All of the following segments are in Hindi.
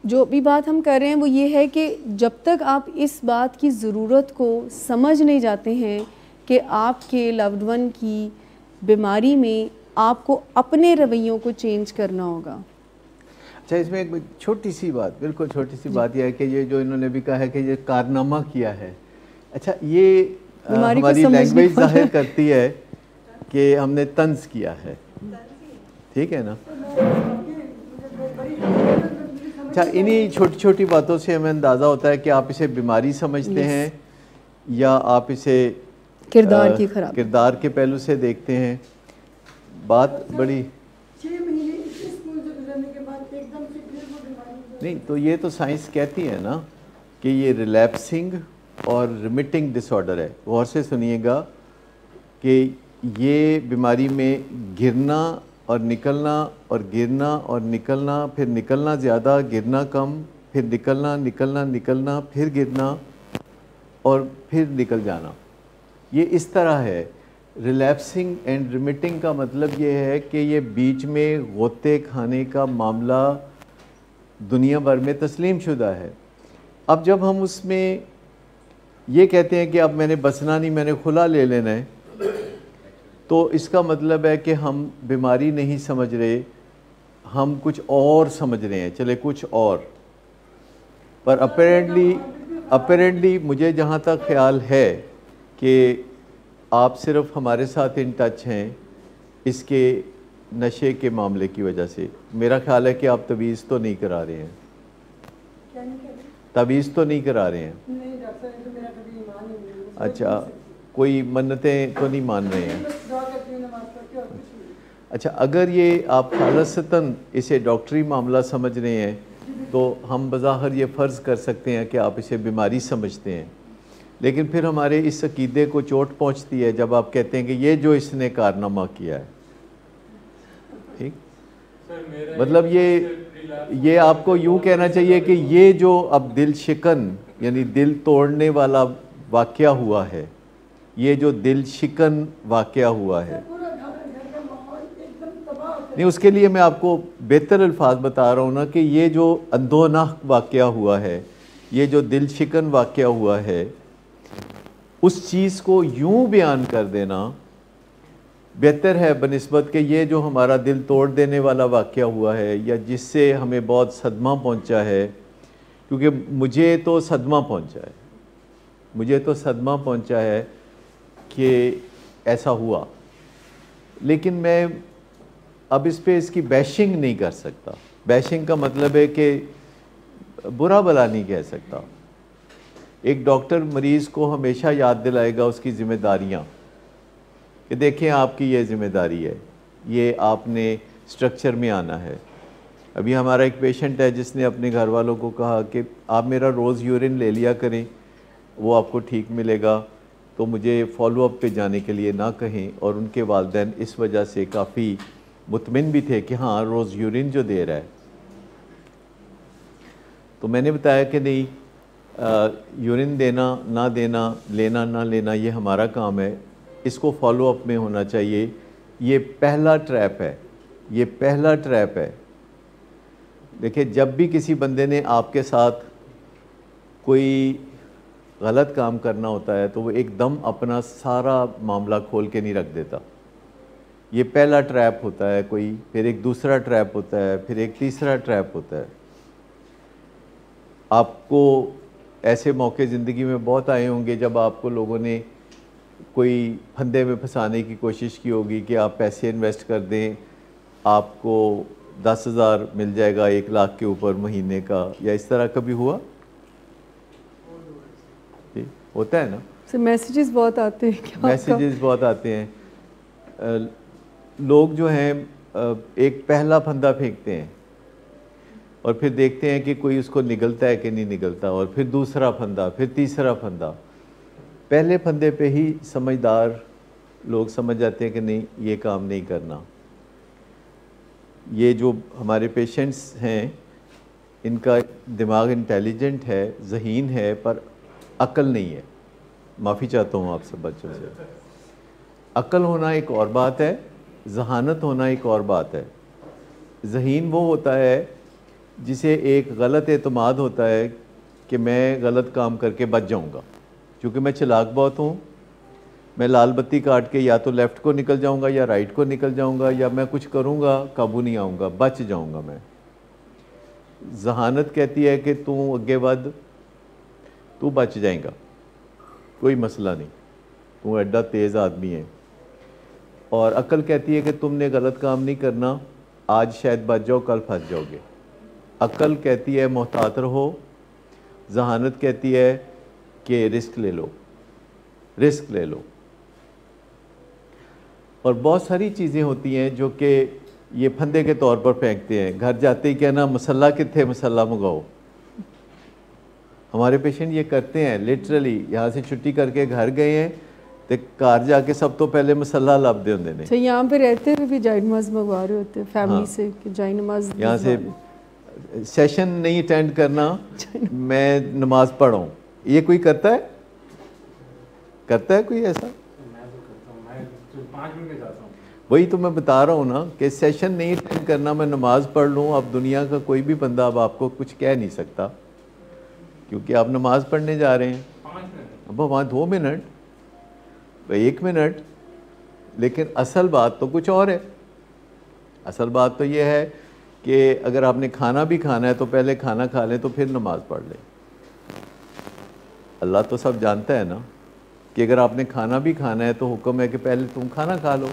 जो भी बात हम कर रहे हैं वो ये है कि जब तक आप इस बात की ज़रूरत को समझ नहीं जाते हैं कि आपके लव्ड वन की बीमारी में आपको अपने रवैयों को चेंज करना होगा। अच्छा, इसमें एक छोटी सी बात, बिल्कुल छोटी सी बात यह है कि ये जो इन्होंने भी कहा है कि ये कारनामा किया है, अच्छा ये हमारी लैंग्वेज जाहिर करती है कि हमने तंज किया है, ठीक है ना। अच्छा, इन्हीं छोटी छोटी बातों से हमें अंदाज़ा होता है कि आप इसे बीमारी समझते हैं या आप इसे किरदार के पहलू से देखते हैं। बात बड़ी नहीं, तो ये तो साइंस कहती है ना कि ये रिलैप्सिंग और रिमिटिंग डिसऑर्डर है। गौर से सुनिएगा कि ये बीमारी में गिरना और निकलना और गिरना और निकलना, फिर निकलना ज़्यादा, गिरना कम, फिर निकलना निकलना निकलना, फिर गिरना और फिर निकल जाना, ये इस तरह है। रिलैप्सिंग एंड रिमिटिंग का मतलब ये है कि ये बीच में गोते खाने का मामला दुनिया भर में तस्लीम शुदा है। अब जब हम उसमें ये कहते हैं कि अब मैंने बसना नहीं, मैंने खुला ले लेना है, तो इसका मतलब है कि हम बीमारी नहीं समझ रहे, हम कुछ और समझ रहे हैं, चले कुछ और। पर अपेरेंटली मुझे जहाँ तक ख्याल है कि आप सिर्फ हमारे साथ इन टच हैं इसके नशे के मामले की वजह से। मेरा ख्याल है कि आप तवीज़ तो नहीं करा रहे हैं, तवीज़ तो नहीं करा रहे हैं। अच्छा, कोई मन्नतें तो नहीं मान रहे हैं। अच्छा, अगर ये आप खालसतन इसे डॉक्टरी मामला समझ रहे हैं तो हम बज़ाहिर ये फ़र्ज़ कर सकते हैं कि आप इसे बीमारी समझते हैं, लेकिन फिर हमारे इस अकीदे को चोट पहुंचती है जब आप कहते हैं कि ये जो इसने कारनामा किया है, ठीक। मतलब ये आपको यूँ कहना चाहिए कि ये जो अब दिल शिकन यानी दिल तोड़ने वाला वाक़या हुआ है, ये जो दिल शिकन वाक़या हुआ है, नहीं उसके लिए मैं आपको बेहतर अल्फाज बता रहा हूँ ना कि ये जो अंदोनाक वाक़या हुआ है, ये जो दिल शिकन वाक़या हुआ है, उस चीज़ को यूँ बयान कर देना बेहतर है बनिस्बत के ये जो हमारा दिल तोड़ देने वाला वाक़या हुआ है या जिससे हमें बहुत सदमा पहुँचा है। क्योंकि मुझे तो सदमा पहुँचा है कि ऐसा हुआ, लेकिन मैं अब इस पे इसकी बैशिंग नहीं कर सकता। बैशिंग का मतलब है कि बुरा भला नहीं कह सकता। एक डॉक्टर मरीज़ को हमेशा याद दिलाएगा उसकी ज़िम्मेदारियाँ कि देखें आपकी ये ज़िम्मेदारी है, ये आपने स्ट्रक्चर में आना है। अभी हमारा एक पेशेंट है जिसने अपने घर वालों को कहा कि आप मेरा रोज़ यूरिन ले लिया करें, वो आपको ठीक मिलेगा, तो मुझे फॉलोअप पे जाने के लिए ना कहें। और उनके वालिदैन इस वजह से काफ़ी मुतमिन भी थे कि हाँ रोज़ यूरिन जो दे रहा है। तो मैंने बताया कि नहीं, यूरिन देना ना देना, लेना ना लेना ये हमारा काम है, इसको फॉलोअप में होना चाहिए। ये पहला ट्रैप है। देखिए, जब भी किसी बंदे ने आपके साथ कोई गलत काम करना होता है तो वो एकदम अपना सारा मामला खोल के नहीं रख देता। ये पहला ट्रैप होता है कोई, फिर एक दूसरा ट्रैप होता है, फिर एक तीसरा ट्रैप होता है। आपको ऐसे मौके ज़िंदगी में बहुत आए होंगे जब आपको लोगों ने कोई फंदे में फंसाने की कोशिश की होगी कि आप पैसे इन्वेस्ट कर दें, आपको 10,000 मिल जाएगा 1 लाख के ऊपर महीने का, या इस तरह कभी हुआ? होता है ना। मैसेजेस बहुत आते हैं। लोग जो हैं एक पहला फंदा फेंकते हैं और फिर देखते हैं कि कोई उसको निगलता है कि नहीं निगलता, और फिर दूसरा फंदा, फिर तीसरा फंदा। पहले फंदे पे ही समझदार लोग समझ जाते हैं कि नहीं, ये काम नहीं करना। ये जो हमारे पेशेंट्स हैं इनका दिमाग इंटेलिजेंट है, ज़हीन है, पर अक्ल नहीं है। माफ़ी चाहता हूँ आप सब बच्चों से। अक्ल होना एक और बात है, जहानत होना एक और बात है। ज़हीन वो होता है जिसे एक गलत एतमाद होता है कि मैं गलत काम करके बच जाऊंगा, क्योंकि मैं चालाक बहुत हूँ, मैं लाल बत्ती काट के या तो लेफ़्ट को निकल जाऊंगा या राइट को निकल जाऊंगा, या मैं कुछ करूंगा काबू नहीं आऊंगा, बच जाऊंगा मैं। जहानत कहती है कि तू आगे बढ़, तू बच जाएगा, कोई मसला नहीं, तू एडा तेज़ आदमी है। और अक्ल कहती है कि तुमने गलत काम नहीं करना, आज शायद बच जाओ, कल फंस जाओगे। अक्ल कहती है मोहतात रहो, जहानत कहती है कि रिस्क ले लो, रिस्क ले लो। और बहुत सारी चीज़ें होती हैं जो कि ये फंदे के तौर पर फेंकते हैं। घर जाते ही कहना मसला कित्थे, मसला मंगाओ। हमारे पेशेंट ये करते हैं लिटरली, यहाँ से छुट्टी करके घर गए हैं तो घर जाके सब तो पहले मसला लभदे होंदे ने। अच्छा, यहाँ पे रहते हुए भी जाई नमाज मंगवा रहे होते हैं फैमिली हाँ। से कि जाई नमाज यहाँ से सेशन नहीं अटेंड करना, मैं नमाज पढ़ूँ, ये कोई करता है? करता है कोई ऐसा? वही तो मैं बता रहा हूँ ना कि सेशन नहीं अटेंड करना, मैं नमाज पढ़ लूँ। अब दुनिया का कोई भी बंदा अब आपको कुछ कह नहीं सकता, क्योंकि आप नमाज पढ़ने जा रहे हैं। अब वहाँ 2 मिनट, 1 मिनट, लेकिन असल बात तो कुछ और है। असल बात तो ये है कि अगर आपने खाना भी खाना है तो पहले खाना खा लें, तो फिर नमाज पढ़ लें। अल्लाह तो सब जानता है ना कि अगर आपने खाना भी खाना है तो हुक्म है कि पहले तुम खाना खा लो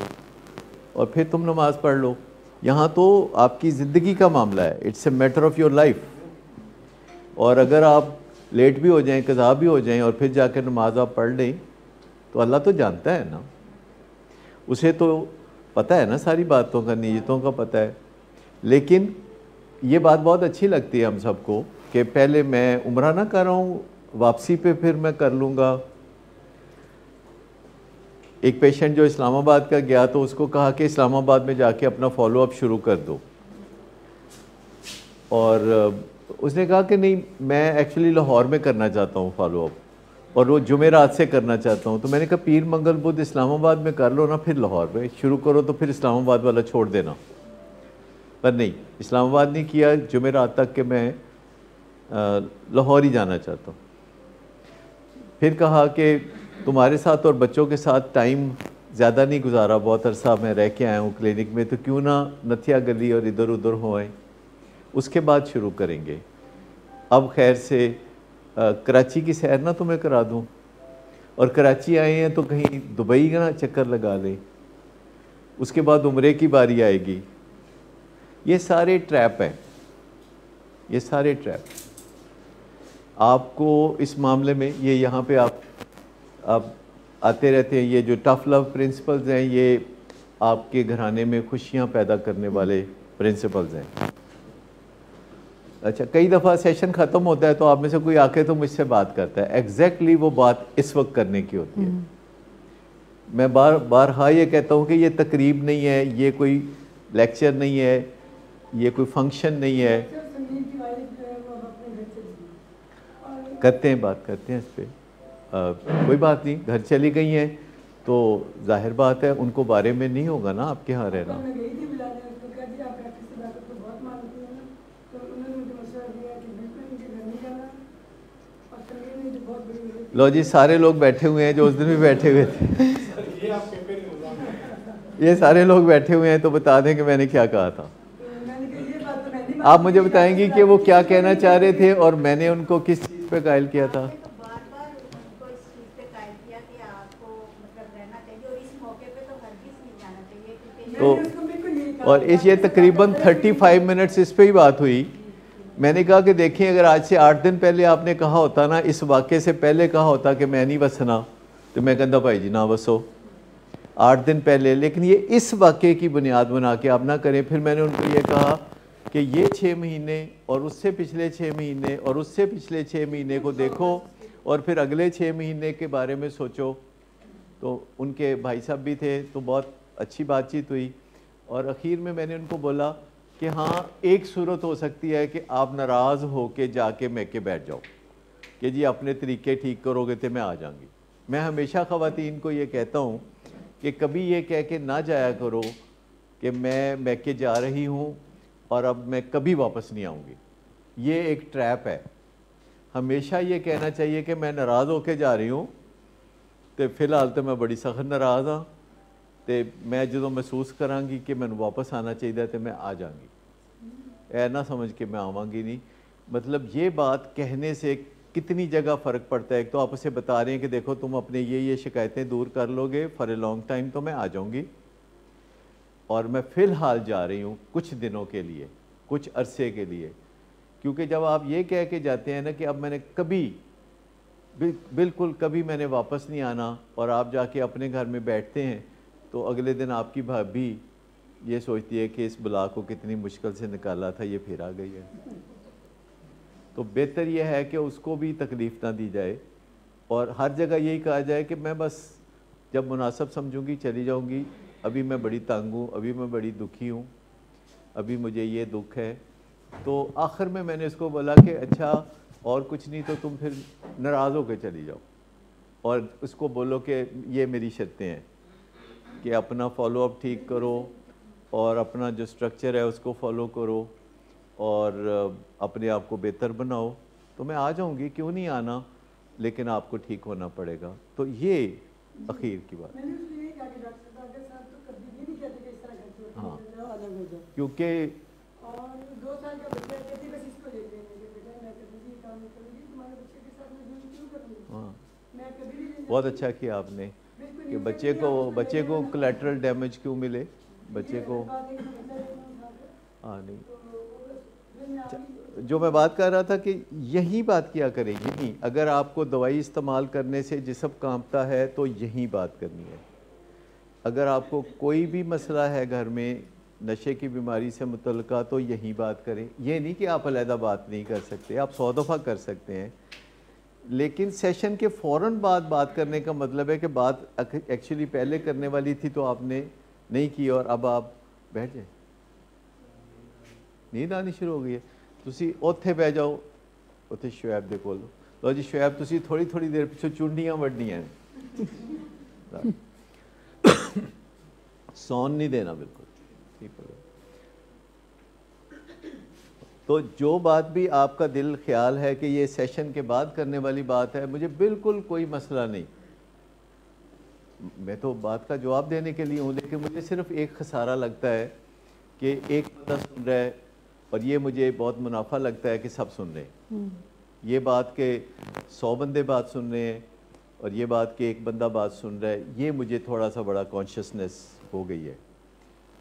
और फिर तुम नमाज पढ़ लो। यहाँ तो आपकी ज़िंदगी का मामला है, it's a matter of your life. और अगर आप लेट भी हो जाएं, कज़ा भी हो जाएं और फिर जाकर नमाज आप पढ़ लें, तो अल्लाह तो जानता है ना, उसे तो पता है ना सारी बातों का, नीयतों का पता है। लेकिन ये बात बहुत अच्छी लगती है हम सबको कि पहले मैं उम्रा ना कर रहा हूँ, वापसी पे फिर मैं कर लूँगा। एक पेशेंट जो इस्लामाबाद का गया तो उसको कहा कि इस्लामाबाद में जाके अपना फॉलोअप शुरू कर दो, और उसने कहा कि नहीं, मैं एक्चुअली लाहौर में करना चाहता हूँ फॉलोअप, और वो जुमेरात से करना चाहता हूँ। तो मैंने कहा पीर मंगल बुध इस्लामाबाद में कर लो ना, फिर लाहौर में शुरू करो, तो फिर इस्लामाबाद वाला छोड़ देना। पर नहीं, इस्लामाबाद नहीं किया, जुमेरात तक कि मैं लाहौर ही जाना चाहता हूँ। फिर कहा कि तुम्हारे साथ और बच्चों के साथ टाइम ज़्यादा नहीं गुजारा, बहुत अरसा मैं रह के आया हूँ क्लिनिक में, तो क्यों ना नथिया गली और इधर उधर हो आए, उसके बाद शुरू करेंगे। अब खैर से कराची की सैर ना तुम्हें करा दूँ, और कराची आए हैं तो कहीं दुबई का ना चक्कर लगा लें, उसके बाद उम्रे की बारी आएगी। ये सारे ट्रैप हैं, ये सारे ट्रैप। आपको इस मामले में ये यहाँ पे आप आते रहते हैं, ये जो टफ लव प्रिंसिपल्स हैं, ये आपके घराने में खुशियाँ पैदा करने वाले प्रिंसिपल्स हैं। अच्छा, कई दफ़ा सेशन ख़त्म होता है तो आप में से कोई आके तो मुझसे बात करता है, एग्जैक्टली वो बात इस वक्त करने की होती है। मैं बारहा ये कहता हूँ कि ये तकरीब नहीं है, ये कोई लेक्चर नहीं है, ये कोई फंक्शन नहीं है। करते हैं, बात करते हैं इस पर, कोई बात नहीं। घर चली गई हैं तो जाहिर बात है उनको बारे में नहीं होगा ना आपके यहाँ रहना। लो जी, सारे लोग बैठे हुए हैं जो उस दिन भी बैठे हुए थे। ये सारे लोग बैठे हुए हैं, तो बता दें कि मैंने क्या कहा था। आप मुझे बताएंगी कि वो क्या कहना चाह रहे थे और मैंने उनको किस चीज़ पे कायल किया था। तो और ये तकरीबन 35 मिनट्स इस पे ही बात हुई। मैंने कहा कि देखिए, अगर आज से 8 दिन पहले आपने कहा होता ना, इस वाक़े से पहले कहा होता कि मैं नहीं वसना, तो मैं कहता भाई जी ना वसो 8 दिन पहले। लेकिन ये इस वाक़े की बुनियाद बना के आप ना करें। फिर मैंने उनको ये कहा कि ये 6 महीने और उससे पिछले 6 महीने और उससे पिछले 6 महीने को देखो और फिर अगले 6 महीने के बारे में सोचो। तो उनके भाई साहब भी थे, तो बहुत अच्छी बातचीत हुई। और आखिर में मैंने उनको बोला कि हाँ, एक सूरत हो सकती है कि आप नाराज़ हो के जाके मैके बैठ जाओ कि जी अपने तरीके ठीक करोगे तो मैं आ जाऊँगी। मैं हमेशा ख़वातीन को ये कहता हूँ कि कभी ये कह के ना जाया करो कि मैं मैके जा रही हूँ और अब मैं कभी वापस नहीं आऊँगी। ये एक ट्रैप है। हमेशा ये कहना चाहिए कि मैं नाराज़ होके जा रही हूँ, तो फिलहाल तो मैं बड़ी सख्त नाराज़ हाँ, तो मैं जो महसूस करांगी कि मैंने वापस आना चाहिए तो मैं आ जाऊँगी, ऐ ना समझ के मैं आवांगी नहीं। मतलब ये बात कहने से कितनी जगह फ़र्क पड़ता है। एक तो आप उसे बता रहे हैं कि देखो तुम अपने ये शिकायतें दूर कर लोगे फॉर ए लॉन्ग टाइम तो मैं आ जाऊँगी, और मैं फ़िलहाल जा रही हूँ कुछ दिनों के लिए, कुछ अरसे के लिए। क्योंकि जब आप ये कह के जाते हैं ना कि अब मैंने कभी बिल्कुल कभी मैंने वापस नहीं आना, और आप जाके अपने घर में बैठते हैं, तो अगले दिन आपकी भाभी ये सोचती है कि इस बला को कितनी मुश्किल से निकाला था, ये फिर आ गई है। तो बेहतर यह है कि उसको भी तकलीफ़ ना दी जाए, और हर जगह यही कहा जाए कि मैं बस जब मुनासिब समझूंगी चली जाऊंगी, अभी मैं बड़ी तंग हूँ, अभी मैं बड़ी दुखी हूँ, अभी मुझे ये दुख है। तो आखिर में मैंने इसको बोला कि अच्छा और कुछ नहीं तो तुम फिर नाराज़ होकर चली जाओ, और उसको बोलो कि ये मेरी शर्तें हैं कि अपना फॉलोअप ठीक करो, और अपना जो स्ट्रक्चर है उसको फॉलो करो, और अपने आप को बेहतर बनाओ, तो मैं आ जाऊंगी, क्यों नहीं आना, लेकिन आपको ठीक होना पड़ेगा। तो ये अखीर की बात। हाँ, क्योंकि हाँ, बहुत अच्छा किया आपने कि बच्चे को कोलैटरल डैमेज क्यों मिले, बच्चे को। हाँ नहीं, जो मैं बात कर रहा था कि यही बात किया करें, यही अगर आपको दवाई इस्तेमाल करने से जिस्म कांपता है तो यही बात करनी है। अगर आपको कोई भी मसला है घर में नशे की बीमारी से मुतल्लिका, तो यही बात करें। ये नहीं कि आप अलहदा बात नहीं कर सकते, आप 100 दफ़ा कर सकते हैं, लेकिन सेशन के फ़ौरन बाद बात करने का मतलब है कि बात एक्चुअली पहले करने वाली थी तो आपने नहीं की, और अब आप बैठ जाए, नींद आनी शुरू हो गई है। तुसी उत्थे बह जाओ, उत्थे शुएब दे कोल, लो जी शुएब तुसी थोड़ी थोड़ी देर पिछों चुंडियां वड्डियां सौन नहीं देना बिल्कुल, ठीक है। तो जो बात भी आपका दिल ख्याल है कि ये सेशन के बाद करने वाली बात है, मुझे बिल्कुल कोई मसला नहीं, मैं तो बात का जवाब देने के लिए हूँ, लेकिन मुझे सिर्फ एक खसारा लगता है कि एक बंदा सुन रहा है, और ये मुझे बहुत मुनाफा लगता है कि सब सुन रहे हैं। ये बात के 100 बंदे बात सुन रहे हैं, और ये बात कि एक बंदा बात सुन रहा है, ये मुझे थोड़ा सा बड़ा कॉन्शियसनेस हो गई है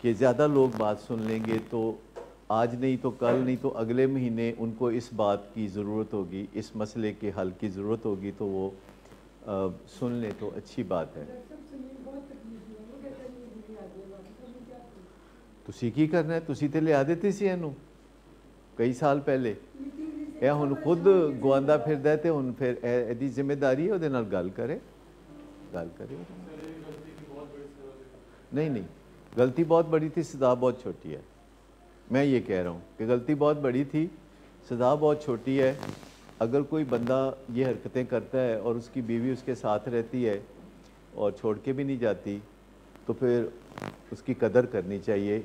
कि ज़्यादा लोग बात सुन लेंगे तो आज नहीं तो कल नहीं तो अगले महीने उनको इस बात की ज़रूरत होगी, इस मसले के हल की ज़रूरत होगी, तो वो सुन लें तो अच्छी बात है। तुसी की करना है, तुसी तो लिया देती सी इनू कई साल पहले, यह हुण खुद गवांदा फिरदा है, तो हुण फिर एदी जिम्मेदारी है उहदे नाल गल करे। नहीं नहीं, गलती बहुत बड़ी थी, सज़ा बहुत छोटी है। मैं ये कह रहा हूँ कि गलती बहुत बड़ी थी, सज़ा बहुत छोटी है। अगर कोई बंदा ये हरकतें करता है और उसकी बीवी उसके साथ रहती है और छोड़ के भी नहीं जाती, तो फिर उसकी कदर करनी चाहिए,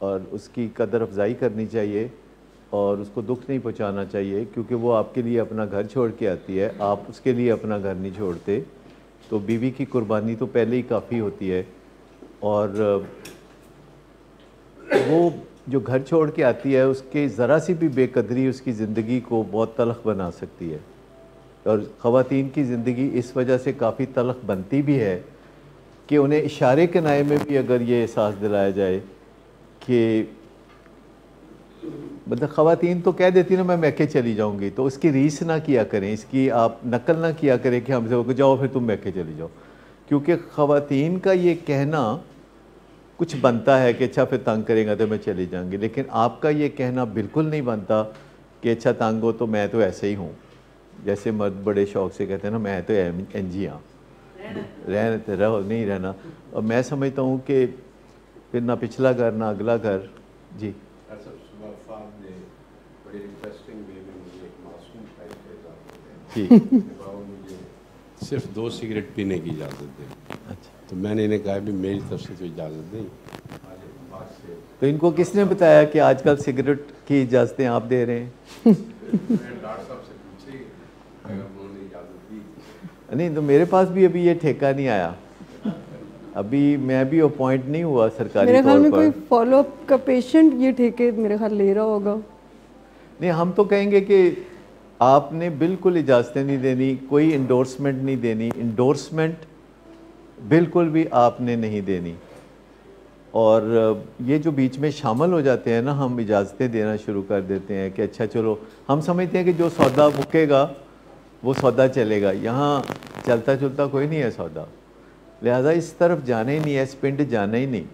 और उसकी कदर अफजाई करनी चाहिए, और उसको दुख नहीं पहुंचाना चाहिए, क्योंकि वो आपके लिए अपना घर छोड़ के आती है, आप उसके लिए अपना घर नहीं छोड़ते। तो बीवी की कुर्बानी तो पहले ही काफ़ी होती है, और वो जो घर छोड़ के आती है उसके ज़रा सी भी बेकदरी उसकी ज़िंदगी को बहुत तलख बना सकती है। और ख़वातीन की ज़िंदगी इस वजह से काफ़ी तलख बनती भी है कि उन्हें इशारे के नाये में भी अगर ये एहसास दिलाया जाए कि मतलब ख़वातीन तो कह देती ना मैं मैके चली जाऊंगी, तो उसकी रीस ना किया करें, इसकी आप नकल ना किया करें कि हमसे जाओ फिर तुम मैके चली जाओ, क्योंकि ख़वातीन का ये कहना कुछ बनता है कि अच्छा फिर तंग करेगा तो मैं चली जाऊंगी, लेकिन आपका ये कहना बिल्कुल नहीं बनता कि अच्छा तंग हो तो मैं तो ऐसे ही हूँ। जैसे मर्द बड़े शौक़ से कहते हैं ना, मैं तो एनजी हाँ, रहो नहीं रहना। और मैं समझता हूँ कि फिर ना पिछला घर ना अगला घर। जी जी सिर्फ 2 सिगरेट पीने की इजाज़त दें। अच्छा, तो मैंने इन्हें कहा भी मेरी तरफ से तो इजाज़त नहीं। तो इनको किसने बताया कि आजकल सिगरेट की इजाज़तें आप दे रहे हैं? नहीं, तो मेरे पास भी अभी ये ठेका नहीं आया, अभी मैं भी अपॉइंट नहीं हुआ सरकारी मेरे ख्याल में तौर कोई पर। फॉलोअप का पेशेंट ये ठेके मेरे ख्याल ले रहा होगा। नहीं, हम तो कहेंगे कि आपने बिल्कुल इजाज़तें नहीं देनी, कोई इंडोर्समेंट नहीं देनी, इंडोर्समेंट बिल्कुल भी आपने नहीं देनी। और ये जो बीच में शामिल हो जाते हैं ना, हम इजाज़तें देना शुरू कर देते हैं कि अच्छा चलो, हम समझते हैं कि जो सौदा मुकेगा वो सौदा चलेगा। यहाँ चलता चलता कोई नहीं है सौदा, लिहाजा इस तरफ जाना ही नहीं है, इस पिंड जाना ही नहीं।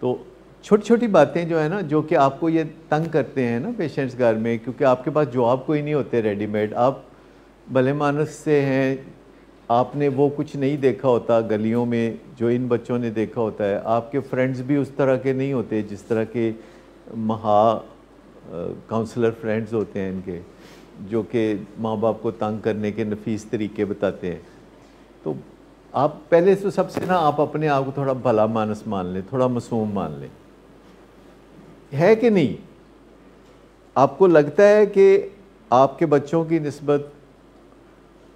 तो छोटी छोटी बातें जो है ना, जो कि आपको ये तंग करते हैं ना पेशेंट्स घर में, क्योंकि आपके पास जवाब कोई नहीं होते रेडीमेड, आप भले मानस से हैं, आपने वो कुछ नहीं देखा होता गलियों में जो इन बच्चों ने देखा होता है, आपके फ्रेंड्स भी उस तरह के नहीं होते जिस तरह के काउंसलर फ्रेंड्स होते हैं इनके, जो कि माँ बाप को तंग करने के नफीस तरीके बताते हैं। तो आप पहले तो सबसे ना आप अपने आप को थोड़ा भला मानस मान लें, थोड़ा मासूम मान लें, है कि नहीं? आपको लगता है कि आपके बच्चों की निस्बत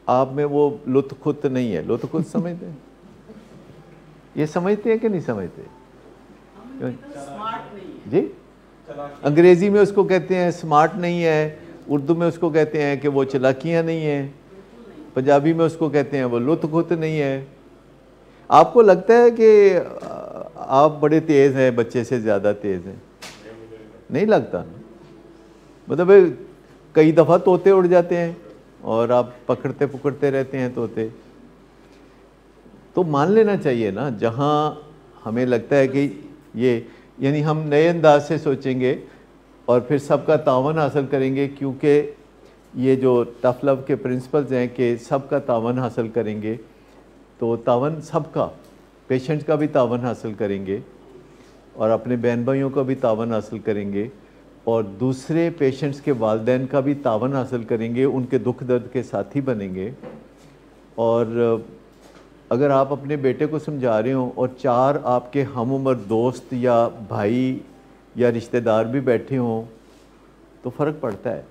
आप में वो लुत्फुत नहीं है? लुत्फुत समझते हैं? ये समझते हैं कि नहीं समझते? जी, अंग्रेजी में उसको कहते हैं स्मार्ट नहीं है, उर्दू में उसको कहते हैं कि वो चालाकियाँ नहीं है, पंजाबी में उसको कहते हैं वो लुत्फुत नहीं है। आपको लगता है कि आप बड़े तेज़ हैं, बच्चे से ज़्यादा तेज़ हैं? नहीं लगता। मतलब कई दफ़ा तोते उड़ जाते हैं और आप पकड़ते पकड़ते रहते हैं तोते। तो मान लेना चाहिए ना, जहाँ हमें लगता है कि ये, यानी हम नए अंदाज से सोचेंगे और फिर सबका तावन हासिल करेंगे, क्योंकि ये जो टफ लव के प्रिंसिपल्स हैं कि सबका तावन हासिल करेंगे, तो तावन सबका, पेशेंट्स का भी तावन हासिल करेंगे और अपने बहन भाइयों का भी तावन हासिल करेंगे और दूसरे पेशेंट्स के वालिदैन का भी तावन हासिल करेंगे, उनके दुख दर्द के साथी बनेंगे। और अगर आप अपने बेटे को समझा रहे हो और 4 आपके हम उम्र दोस्त या भाई या रिश्तेदार भी बैठे हों तो फ़र्क पड़ता है।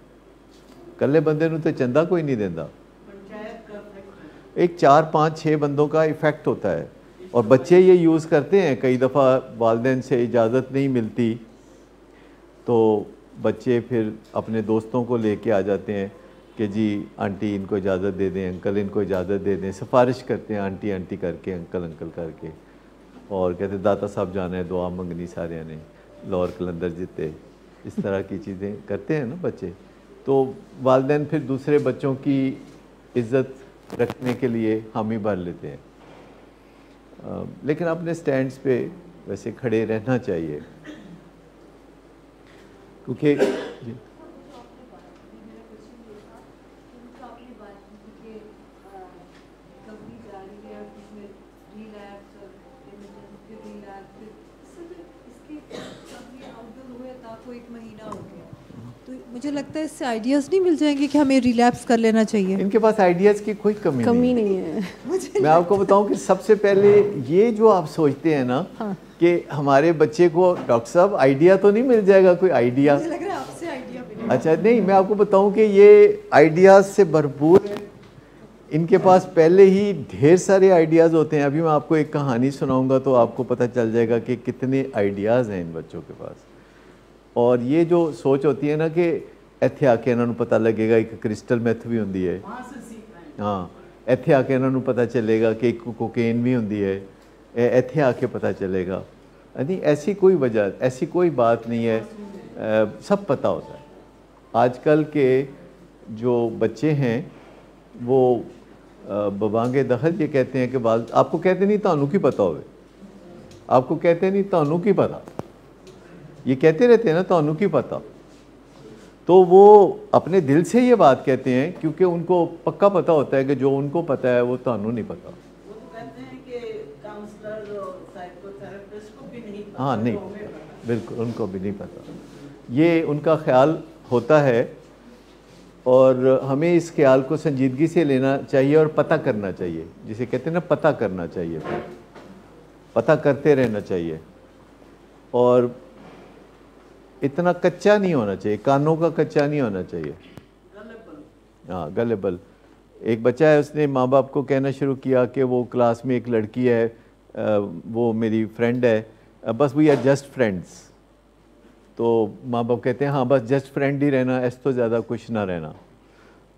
कल्ले बंदे नूं तो चंदा कोई नहीं देता, एक 4, 5, 6 बंदों का इफ़ेक्ट होता है। और बच्चे ये यूज़ करते हैं, कई दफ़ा वालिदैन से इजाज़त नहीं मिलती तो बच्चे फिर अपने दोस्तों को लेके आ जाते हैं कि जी आंटी इनको इजाज़त दे दें, अंकल इनको इजाज़त दे दें, सिफारिश करते हैं आंटी आंटी करके, अंकल अंकल करके, और कहते दाता साहब जाना है, दुआ मंगनी सारे ने, लाहौर कलंदर जीते, इस तरह की चीज़ें करते हैं ना बच्चे। तो वालिदैन फिर दूसरे बच्चों की इज़्ज़त रखने के लिए हामी भर लेते हैं। लेकिन अपने स्टैंड्स पे वैसे खड़े रहना चाहिए, क्योंकि तो मुझे लगता है इससे आइडियाज़ नहीं मिल जाएंगे कि हमें रिलैप्स कर लेना चाहिए। इनके पास आइडियाज़ की कोई कमी नहीं है। मैं आपको बताऊं कि सबसे पहले ये जो आप सोचते हैं ना, हाँ, कि हमारे बच्चे को डॉक्टर साहब आइडिया तो नहीं मिल जाएगा, कोई आइडिया, मुझे लग रहा है आपसे आइडिया मिलेगा। अच्छा नहीं, मैं आपको बताऊं कि ये आइडियाज़ से भरपूर है, इनके पास पहले ही ढेर सारे आइडियाज़ होते हैं। अभी मैं आपको एक कहानी सुनाऊंगा तो आपको पता चल जाएगा कि कितने आइडियाज़ हैं इन बच्चों के पास। और ये जो सोच होती है ना कि इत्थे आके इन्होंने पता लगेगा एक क्रिस्टल मैथ भी होंगी है, हाँ, इत्थे आके इन्होंने पता चलेगा कि एक कोकेन भी होंगी है, इत्थे आके पता चलेगा। नहीं, ऐसी कोई वजह, ऐसी कोई बात नहीं है, सब पता होता है। आजकल के जो बच्चे हैं वो बबांगे दखल ये कहते हैं कि आपको कहते नहीं तानू की पता होवे, आपको कहते नहीं तानू की पता, ये कहते रहते हैं ना तानू की पता, तो वो अपने दिल से ये बात कहते हैं क्योंकि उनको पक्का पता होता है कि जो उनको पता है वो तानू नहीं पता। वो तो कहते हैं कि काउंसलर और साइकोथेरेपिस्ट को भी नहीं पता। हाँ नहीं, बिल्कुल उनको भी नहीं पता, ये उनका ख्याल होता है और हमें इस ख्याल को संजीदगी से लेना चाहिए और पता करना चाहिए, जिसे कहते हैं ना पता करना चाहिए, फिर पता करते रहना चाहिए। और इतना कच्चा नहीं होना चाहिए, कानों का कच्चा नहीं होना चाहिए। हाँ, गलेबल। एक बच्चा है, उसने माँ बाप को कहना शुरू किया कि वो क्लास में एक लड़की है, वो मेरी फ्रेंड है, बस वी आर जस्ट फ्रेंड्स। तो माँ बाप कहते हैं हाँ बस जस्ट फ्रेंड ही रहना, ऐसे तो ज़्यादा कुछ ना रहना।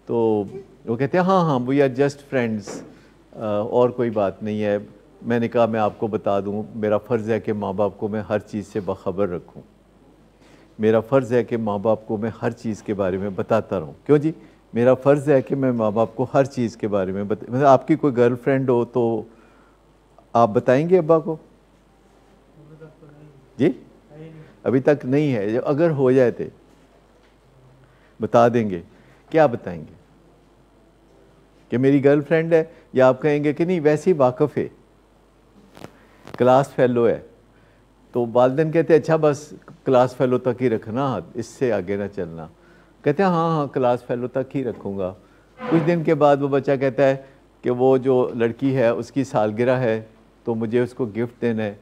तो वो कहते हैं हाँ हाँ वी आर जस्ट फ्रेंड्स, और कोई बात नहीं है। मैंने कहा मैं आपको बता दूं, मेरा फ़र्ज़ है कि माँ बाप को मैं हर चीज़ से बाखबर रखूं। मेरा फ़र्ज़ है कि माँ बाप को मैं हर चीज़ के बारे में बताता रहूं। क्यों जी? मेरा फ़र्ज़ है कि मैं माँ बाप को हर चीज़ के बारे में मतलब आपकी कोई गर्लफ्रेंड हो तो आप बताएंगे अब्बा को? जी अभी तक नहीं है, अगर हो जाए तो बता देंगे। क्या बताएंगे? कि मेरी गर्लफ्रेंड है, या आप कहेंगे कि नहीं वैसे ही वाकफ़ है, क्लास फेलो है? तो वालिदैन कहते हैं अच्छा बस क्लास फेलो तक ही रखना, इससे आगे ना चलना। कहते हैं हाँ हाँ क्लास फेलो तक ही रखूँगा। कुछ दिन के बाद वो बच्चा कहता है कि वो जो लड़की है उसकी सालगिरह है, तो मुझे उसको गिफ्ट देना है,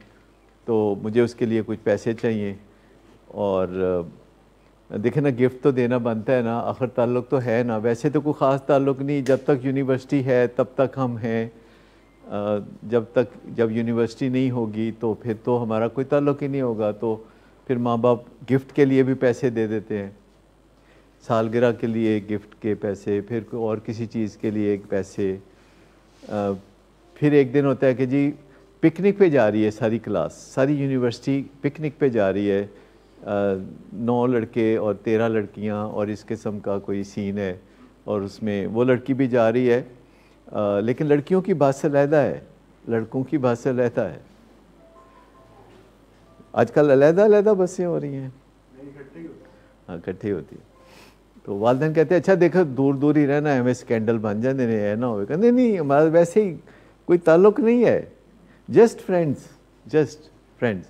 तो मुझे उसके लिए कुछ पैसे चाहिए। और देखें ना, गिफ्ट तो देना बनता है ना, आखिर ताल्लुक़ तो है ना। वैसे तो कोई ख़ास ताल्लुक़ नहीं, जब तक यूनिवर्सिटी है तब तक हम हैं, जब यूनिवर्सिटी नहीं होगी तो फिर तो हमारा कोई ताल्लुक़ ही नहीं होगा। तो फिर माँ बाप गिफ्ट के लिए भी पैसे दे देते हैं, सालगिरह के लिए गिफ्ट के पैसे, फिर और किसी चीज़ के लिए एक पैसे। फिर एक दिन होता है कि जी पिकनिक पे जा रही है सारी क्लास, सारी यूनिवर्सिटी पिकनिक पे जा रही है, 9 लड़के और 13 लड़कियां और इस किस्म का कोई सीन है। और उसमें वो लड़की भी जा रही है, लेकिन लड़कियों की बात से अलहदा है, लड़कों की बात से अलहदा है। आजकल अलहदा बसें हो रही हैं, हाँ इकट्ठी होती है। तो वालिदैन कहते हैं अच्छा देखो दूर दूर ही रहना है, हमें स्कैंडल बन जाने है ना हो। कहते नहीं हमारा वैसे ही कोई ताल्लुक़ नहीं है, जस्ट फ्रेंड्स, जस्ट फ्रेंड्स।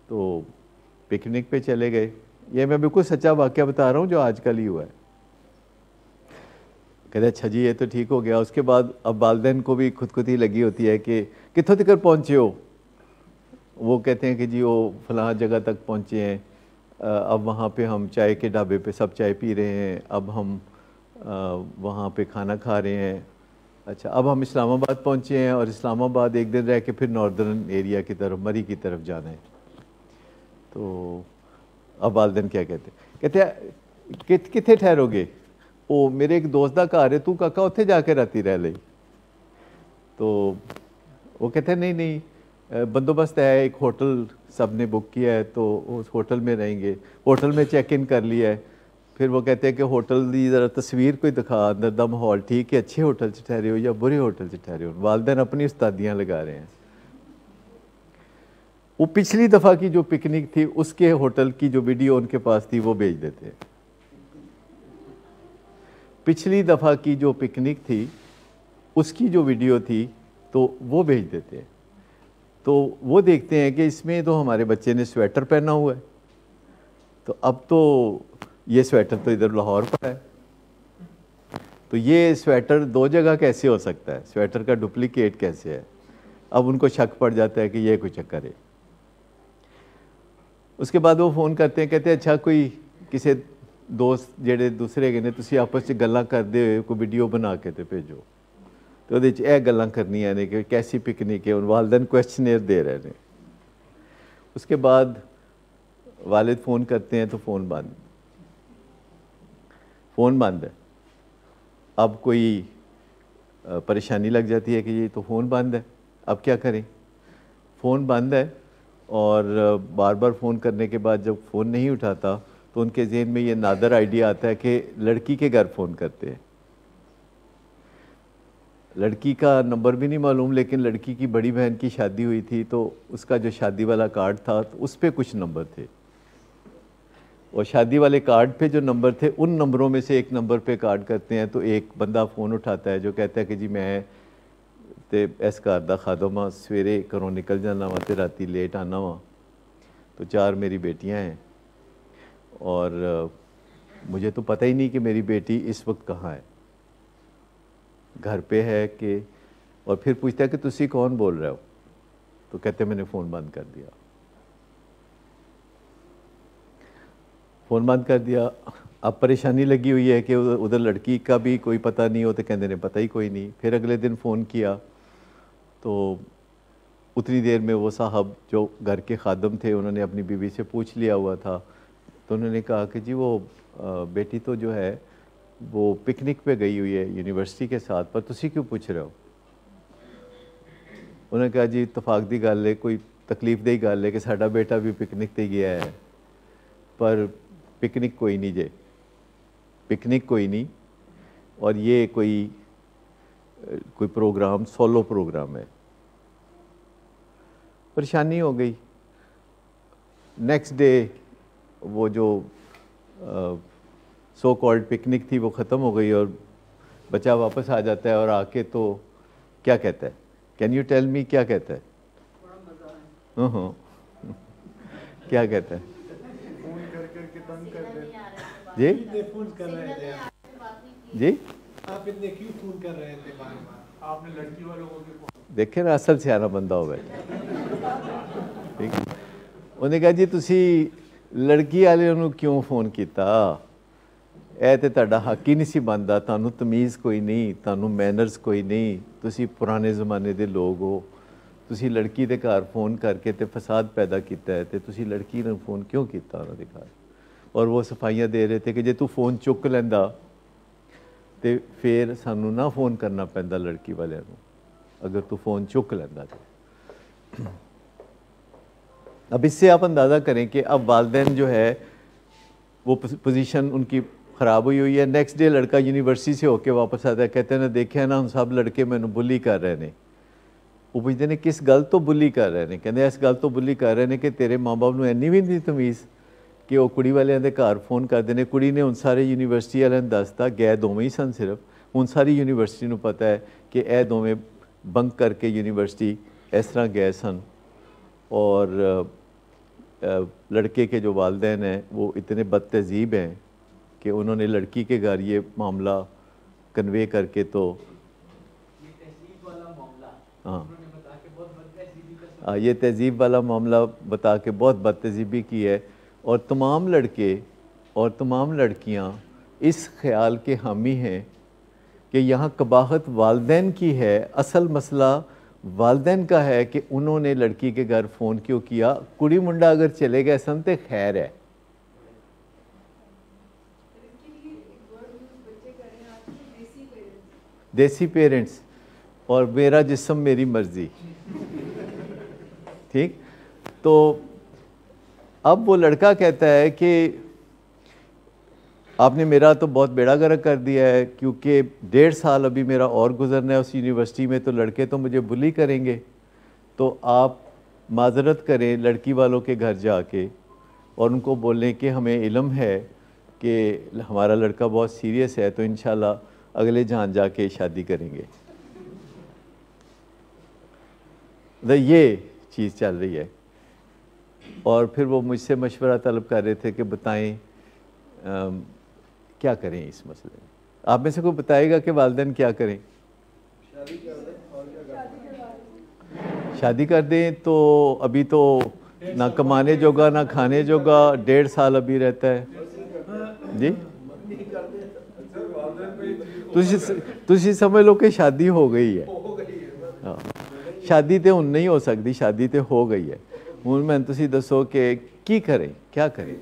तो पिकनिक पे चले गए। ये मैं बिल्कुल सच्चा वाक़या बता रहा हूँ जो आजकल ही हुआ है। कहते अच्छा जी ये तो ठीक हो गया। उसके बाद अब वालिदैन को भी खुदकुती लगी होती है कि कित्थों तक पहुँचे हो? वो कहते हैं कि जी वो फलां जगह तक पहुँचे हैं, अब वहाँ पे हम चाय के ढाबे पे सब चाय पी रहे हैं, अब हम वहाँ पे खाना खा रहे हैं। अच्छा अब हम इस्लामाबाद पहुँचे हैं और इस्लामाबाद एक दिन रह के फिर नॉर्दर्न एरिया की तरफ, मरी की तरफ जाना है। तो अब वालिदैन क्या कहते हैं? कहते हैं कितने ठहरोगे? ओ मेरे एक दोस्त का घर है, तू काका उत्थे जाके राती रह ले। तो वो कहते हैं नहीं बंदोबस्त है, एक होटल सब ने बुक किया है तो उस होटल में रहेंगे। होटल में चेक इन कर लिया है। फिर वो कहते हैं कि होटल की ज़रा तस्वीर कोई दिखा, अंदर दा माहौल ठीक है, अच्छे होटल से ठहरे हो या बुरे होटल से ठहरे हो? वालिदैन अपनी उस्तादियाँ लगा रहे हैं। वो पिछली दफ़ा की जो पिकनिक थी उसके होटल की जो वीडियो उनके पास थी वो भेज देते हैं। पिछली दफ़ा की जो पिकनिक थी उसकी जो वीडियो थी तो वो भेज देते हैं। तो वो देखते हैं कि इसमें तो हमारे बच्चे ने स्वेटर पहना हुआ है, तो अब तो ये स्वेटर तो इधर लाहौर पर है, तो ये स्वेटर 2 जगह कैसे हो सकता है, स्वेटर का डुप्लीकेट कैसे है? अब उनको शक पड़ जाता है कि ये कोई चक्कर है। उसके बाद वो फ़ोन करते हैं, कहते हैं अच्छा कोई किसी दोस्त जेडे दूसरे गए ने तुसी आपस में गल्लां करदे होए कोई वीडियो बना के ते भेजो। तो ਉਹਦੇ ਚ ਇਹ ਗੱਲਾਂ करनियां ने कि कैसी पिकनिक है। वालिदैन क्वेश्चनर दे रहे हैं। उसके बाद वालिद फ़ोन करते हैं तो फ़ोन बंद है। अब कोई परेशानी लग जाती है कि ये तो फ़ोन बंद है, अब क्या करें? फ़ोन बंद है और बार बार फ़ोन करने के बाद जब फ़ोन नहीं उठाता तो उनके जहन में ये नादर आइडिया आता है कि लड़की के घर फ़ोन करते हैं। लड़की का नंबर भी नहीं मालूम, लेकिन लड़की की बड़ी बहन की शादी हुई थी तो उसका जो शादी वाला कार्ड था तो उस पर कुछ नंबर थे, और शादी वाले कार्ड पे जो नंबर थे उन नंबरों में से एक नंबर पे कार्ड करते हैं। तो एक बंदा फ़ोन उठाता है जो कहता है कि जी मैं तो इस घर का खादम हाँ, सवेरे घरों निकल जाना वा तो राती लेट आना वा, तो 4 मेरी बेटियां हैं और मुझे तो पता ही नहीं कि मेरी बेटी इस वक्त कहाँ है, घर पे है कि। और फिर पूछता है कि तुसी कौन बोल रहे हो? तो कहते मैंने फ़ोन बंद कर दिया। फ़ोन बंद कर दिया। अब परेशानी लगी हुई है कि उधर लड़की का भी कोई पता नहीं हो, तो कहते ने पता ही कोई नहीं। फिर अगले दिन फ़ोन किया तो उतनी देर में वो साहब जो घर के खादम थे उन्होंने अपनी बीवी से पूछ लिया हुआ था। तो उन्होंने कहा कि जी वो बेटी तो जो है वो पिकनिक पे गई हुई है यूनिवर्सिटी के साथ, पर तुसी क्यों पूछ रहे हो? उन्होंने कहा जी इतफाक दी गल है, कोई तकलीफ दी गल है कि साडा बेटा भी पिकनिक ते गया है, पर पिकनिक कोई नहीं जे, पिकनिक कोई नहीं, और ये कोई प्रोग्राम सोलो प्रोग्राम है। परेशानी हो गई। नेक्स्ट डे वो जो सो कॉल्ड पिकनिक थी वो ख़त्म हो गई और बच्चा वापस आ जाता है और आके तो क्या कहता है? कैन यू टेल मी क्या कहता है? हाँ क्या कहता है? जी जी आप इतने क्यों फोन कर रहे थे बार-बार? आपने लड़की वालों को देखे ना, असल सियाना बंदा हो बैठा। ठीक है, उन्हें कहा जी तुसी लड़की वाले नूं क्यों फोन किया? ਇਹ ਤੇ ਤੁਹਾਡਾ ਹੱਕ ਹੀ ਨਹੀਂ ਸੀ ਬਣਦਾ, ਤੁਹਾਨੂੰ ਤਮੀਜ਼ ਕੋਈ ਨਹੀਂ, ਤੁਹਾਨੂੰ ਮੈਨਰਸ ਕੋਈ ਨਹੀਂ, ਤੁਸੀਂ ਪੁਰਾਣੇ ਜ਼ਮਾਨੇ ਦੇ ਲੋਕ ਹੋ, ਤੁਸੀਂ ਲੜਕੀ ਦੇ ਘਰ ਫੋਨ ਕਰਕੇ ਤੇ ਫਸਾਦ ਪੈਦਾ ਕੀਤਾ ਹੈ, ਤੇ ਤੁਸੀਂ ਲੜਕੀ ਨੂੰ ਫੋਨ ਕਿਉਂ ਕੀਤਾ ਉਹਨਾਂ ਦੇ ਘਰ? ਔਰ ਉਹ ਸਫਾਈਆਂ ਦੇ ਰਹੇ थे ਕਿ ਜੇ ਤੂੰ ਫੋਨ ਚੁੱਕ ਲੈਂਦਾ ਤੇ ਫਿਰ ਸਾਨੂੰ ਨਾ ਫੋਨ ਕਰਨਾ ਪੈਂਦਾ ਲੜਕੀ ਵਾਲਿਆਂ ਨੂੰ, अगर तू फ़ोन चुक लेंदा तो। अब इससे आप अंदाज़ा करें कि अब वालिदैन जो है वो पोजीशन उनकी ख़राब हुई हुई है। नेक्स्ट डे लड़का यूनिवर्सिटी से होके वापस आता है, कहते हैं ना देखिए ना हम सब लड़के मैंने बुली कर रहे हैं। वो पूछते हैं किस गल तो बुली कर रहे हैं? कहते इस गल तो बुली कर रहे हैं कि तेरे माँ बाप को इन्नी भी नहीं तमीज़ कि वो कुड़ी वाले के घर फोन करते हैं। कुड़ी ने उन सारे यूनिवर्सिटी वाले दसता, गए दोवें ही सन सिर्फ, उन सारी यूनिवर्सिटी को पता है कि यह दोवें बंक करके यूनिवर्सिटी इस तरह गए सन। और लड़के के जो वालिदैन हैं वो इतने बदतहजीब हैं कि उन्होंने लड़की के घर ये मामला कन्वे करके तो हाँ ये तहजीब वाला मामला बता के बहुत बदतहजीबी की है। और तमाम लड़के और तमाम लड़कियां इस ख्याल के हामी हैं कि यहाँ कबाहत वालिदैन की है। असल मसला वालिदैन का है कि उन्होंने लड़की के घर फ़ोन क्यों किया। कुड़ी मुंडा अगर चले गए सन तो खैर है। देसी पेरेंट्स और मेरा जिस्म मेरी मर्ज़ी। ठीक, तो अब वो लड़का कहता है कि आपने मेरा तो बहुत बेड़ा गर्क कर दिया है, क्योंकि 1.5 साल अभी मेरा और गुजरना है उस यूनिवर्सिटी में, तो लड़के तो मुझे बुली करेंगे। तो आप माजरत करें लड़की वालों के घर जाके और उनको बोलें कि हमें इल्म है कि हमारा लड़का बहुत सीरियस है, तो इंशाल्लाह अगले जहां जाके शादी करेंगे। तो ये चीज़ चल रही है। और फिर वो मुझसे मशवरा तलब कर रहे थे कि बताएं क्या करें इस मसले में। आप में से कोई बताएगा कि वालिदैन क्या करें? शादी कर दें तो अभी तो ना कमाने जोगा ना खाने जोगा, 1.5 साल अभी रहता है जी। तुसी समझ लो कि शादी हो गई है। हाँ, शादी तो हुण नहीं हो सकती, शादी तो हो गई है। हुण मैं तुसी दसो कि की करें, क्या करें?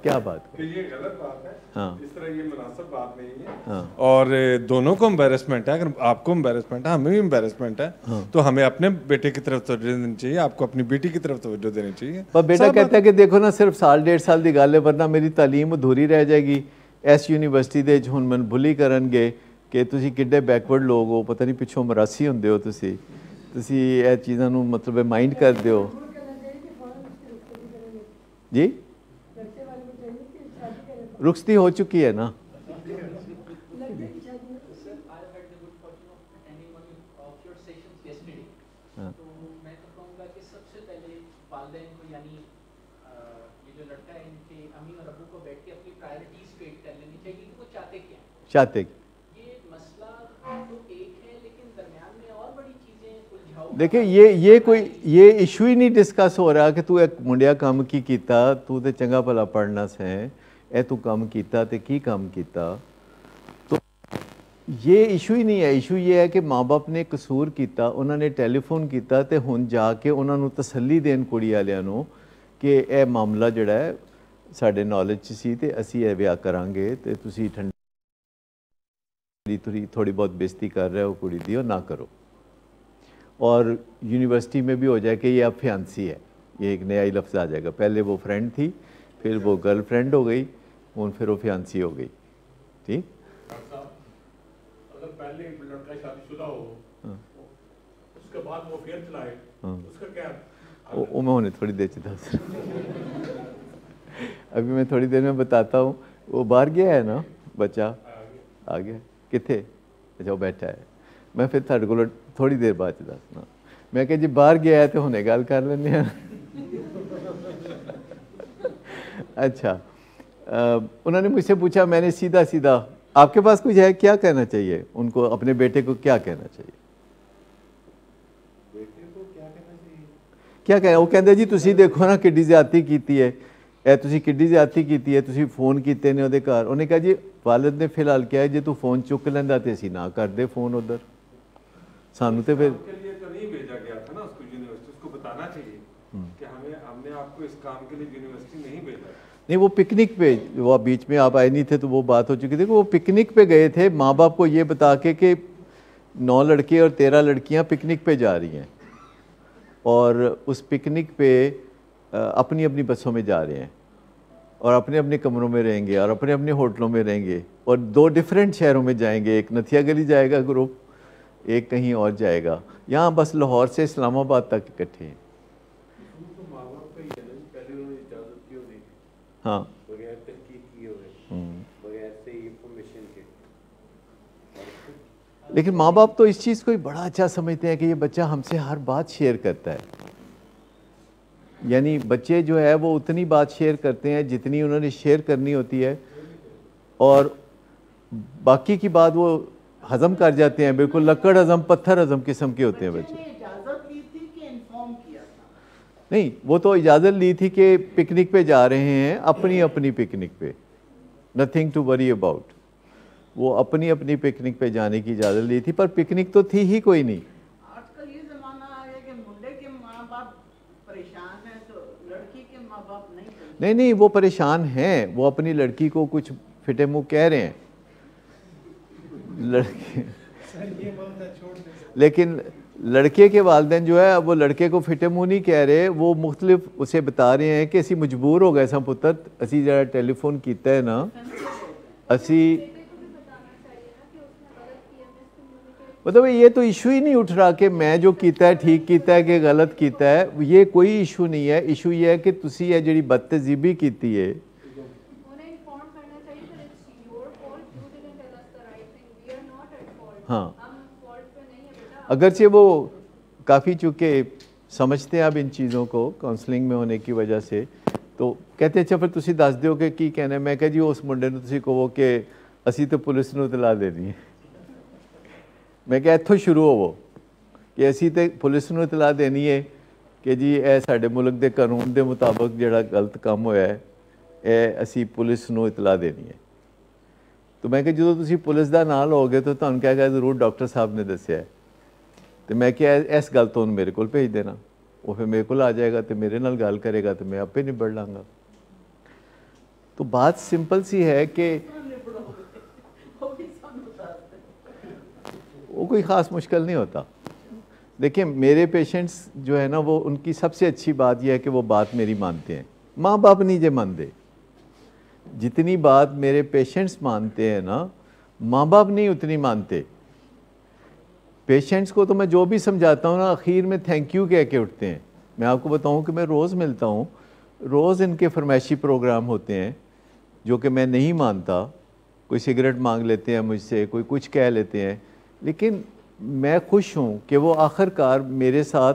क्या बात कि ये गलत बात है। हाँ, इस तरह ये मुनासिब बात नहीं है। हाँ, और दोनों को एम्बेरसमेंट है। अगर आपको एम्बेरसमेंट है, हमें भी एम्बेरसमेंट है, हाँ। तो हमें अपने बेटे की तरफ तवज्जो देनी चाहिए, आपको अपनी बेटी की तरफ तवज्जो देनी चाहिए। पर बेटा कहता है कि देखो ना सिर्फ साल 1.5 साल की गल है, वरना मेरी तालीम अधूरी रह जाएगी। इस यूनिवर्सिटी दे हुण मैनूं बुली करनगे कि तुसी किड्डे बैकवर्ड लोग हो, पता नहीं पिछों मरासी हुंदे हो तुसी ਇਹ चीज़ों नूं मतलब माइंड कर दिओ जी। रुखसती हो चुकी है ना। चाहते ये मसला तो एक है, लेकिन दरमियान में और बड़ी चीजें उलझाऊ देखिए ये इशू ही नहीं डिस्कस हो रहा कि तू एक मुंडिया काम की कीता, तू तो चंगा भला पढ़ना से ए तू काम कीता ते की काम कीता, तो ये इशू ही नहीं है। इशू ये है कि माँ बाप ने कसूर किया, उन्होंने टेलीफोन किया तो हुण जाके उन्होंने तसल्ली देन कुड़ी वालियां नूं कि यह मामला जिहड़ा है साडे नॉलेज च सी ते असीं यह विआह करांगे ते तुसीं ठंडी थोड़ी बहुत बेइज्जती कर रहे हो कुड़ी दी, और ना करो। और यूनिवर्सिटी में भी हो जाए कि ये अब फियांसी है, ये एक नया ही लफ्ज़ आ जाएगा। पहले वो फ्रेंड थी, फिर वो गर्लफ्रेंड हो गई, फिर वो फियांसी हो गई। ठीक, अगर पहले लड़का शादीशुदा हो उसके बाद वो अफेयर चलाए, उसका क्या? वो मैं उन्हें थोड़ी देर दस अभी मैं थोड़ी देर में बताता हूँ। वो बाहर गया है ना बच्चा, आ गया किथे? अच्छा वो बैठा है, मैं फिर थाड़े को थोड़ी देर बाद दसना। मैं कहा जी बाहर गया है तो हुणे गल कर लेने। अच्छा, उन्होंने मुझसे पूछा, मैंने सीधा सीधा आपके पास कुछ है, क्या कहना चाहिए उनको, अपने बेटे को क्या कहना चाहिए? क्या कहना? वो कहते जी तुसी देखो ना किड्डी ज्यादती कीती है, ए तुसी किड्डी ज्यादती कीती है, तुसी फोन कीते ने ओदे घर। उन्हें कहा जी वालिद ने फिलहाल क्या है, जे तू फोन चुक लेंदा ते असीं ना करदे फोन उधर, सानू ते फिर के लिए तो नहीं भेजा गया था ना उसको यूनिवर्सिटी, उसको बताना चाहिए कि हमने आपको इस काम के लिए यूनिवर्सिटी नहीं भेजा। नहीं, वो पिकनिक पे, वो बीच में आप आए नहीं थे तो वो बात हो चुकी थी कि वो पिकनिक पे गए थे, माँ बाप को ये बता के कि 9 लड़के और 13 लड़कियां पिकनिक पे जा रही हैं, और उस पिकनिक पे अपनी अपनी बसों में जा रहे हैं, और अपने अपने कमरों में रहेंगे, और अपने अपने होटलों में रहेंगे, और 2 डिफरेंट शहरों में जाएंगे। एक नथिया गली जाएगा ग्रुप, एक कहीं और जाएगा। यहाँ बस लाहौर से इस्लामाबाद तक इकट्ठे हैं। हाँ, बगैर तहकीक किए हुए, बगैर से इंफॉर्मेशन के। लेकिन माँ बाप तो इस चीज़ को ही बड़ा अच्छा समझते हैं कि ये बच्चा हमसे हर बात शेयर करता है। यानी बच्चे जो है वो उतनी बात शेयर करते हैं जितनी उन्होंने शेयर करनी होती है, और बाकी की बात वो हजम कर जाते हैं। बिल्कुल लकड़ हजम पत्थर हजम किस्म के होते हैं बच्चे। इजाजत ली थी कि इन्फॉर्म किया था? नहीं, वो तो इजाज़त ली थी कि पिकनिक पे जा रहे हैं, अपनी अपनी पिकनिक पे, नथिंग टू वरी अबाउट। वो अपनी अपनी पिकनिक पे जाने की इजाज़त ली थी, पर पिकनिक तो थी ही कोई नहीं। आजकल ये जमाना आ गया कि मुंडे के माँ बाप परेशान हैं तो लड़की के माँ बाप नहीं। नहीं, वो परेशान हैं, वो अपनी लड़की को कुछ फिटे मुँह कह रहे हैं लड़के, लेकिन लड़के के वालिदैन जो है वो लड़के को फिटे मुँह नहीं कह रहे, वो मुख्तलिफ उसे बता रहे हैं कि असी मजबूर हो गए सा पुत्र, असी जरा टेलीफोन किया है ना, असी मतलब ये तो इशू ही नहीं उठ रहा कि मैं जो किया है ठीक किया है कि गलत किया है। ये कोई इशू नहीं है। इशू ये है कि तुसी ये जी बदतजीबी की है, हाँ, अगरचे वो काफ़ी चूँकि समझते हैं अब इन चीज़ों को काउंसलिंग में होने की वजह से, तो कहते अच्छा फिर तुसी दस दिओ कि की कहना है। मैं कहा जी उस मुंडे नूं तुसी कहो कि असी तो पुलिस नूं इतला देनी है। मैं क्या इत्थों शुरू होवो कि असी तो पुलिस नूं इतला देनी है कि जी ए साडे मुल्क दे कानून दे मुताबिक जिहड़ा गलत काम होया है ए असी पुलिस नूं इतला देनी है। तो मैं कि जो तुसी पुलिस दा नाम लओगे तो तुहानूं क्या कहा जरूर डॉक्टर साहब ने दस्सिया है, तो मैं क्या इस गल तो मेरे को भेज देना, वो फिर मेरे को आ जाएगा तो मेरे नाल गल करेगा तो मैं आपे निबड़ लाँगा। तो बात सिंपल सी है कि वो कोई ख़ास मुश्किल नहीं होता। देखिए मेरे पेशेंट्स जो है ना, वो उनकी सबसे अच्छी बात यह है कि वो बात मेरी मानते हैं। माँ बाप नहीं जे मानते, जितनी बात मेरे पेशेंट्स मानते हैं ना, माँ बाप नहीं उतनी मानते। पेशेंट्स को तो मैं जो भी समझाता हूँ ना, आखिर में थैंक यू कह के उठते हैं। मैं आपको बताऊँ कि मैं रोज़ मिलता हूँ, रोज़ इनके फरमाइशी प्रोग्राम होते हैं जो कि मैं नहीं मानता। कोई सिगरेट मांग लेते हैं मुझसे, कोई कुछ कह लेते हैं, लेकिन मैं खुश हूँ कि वो आखिरकार मेरे साथ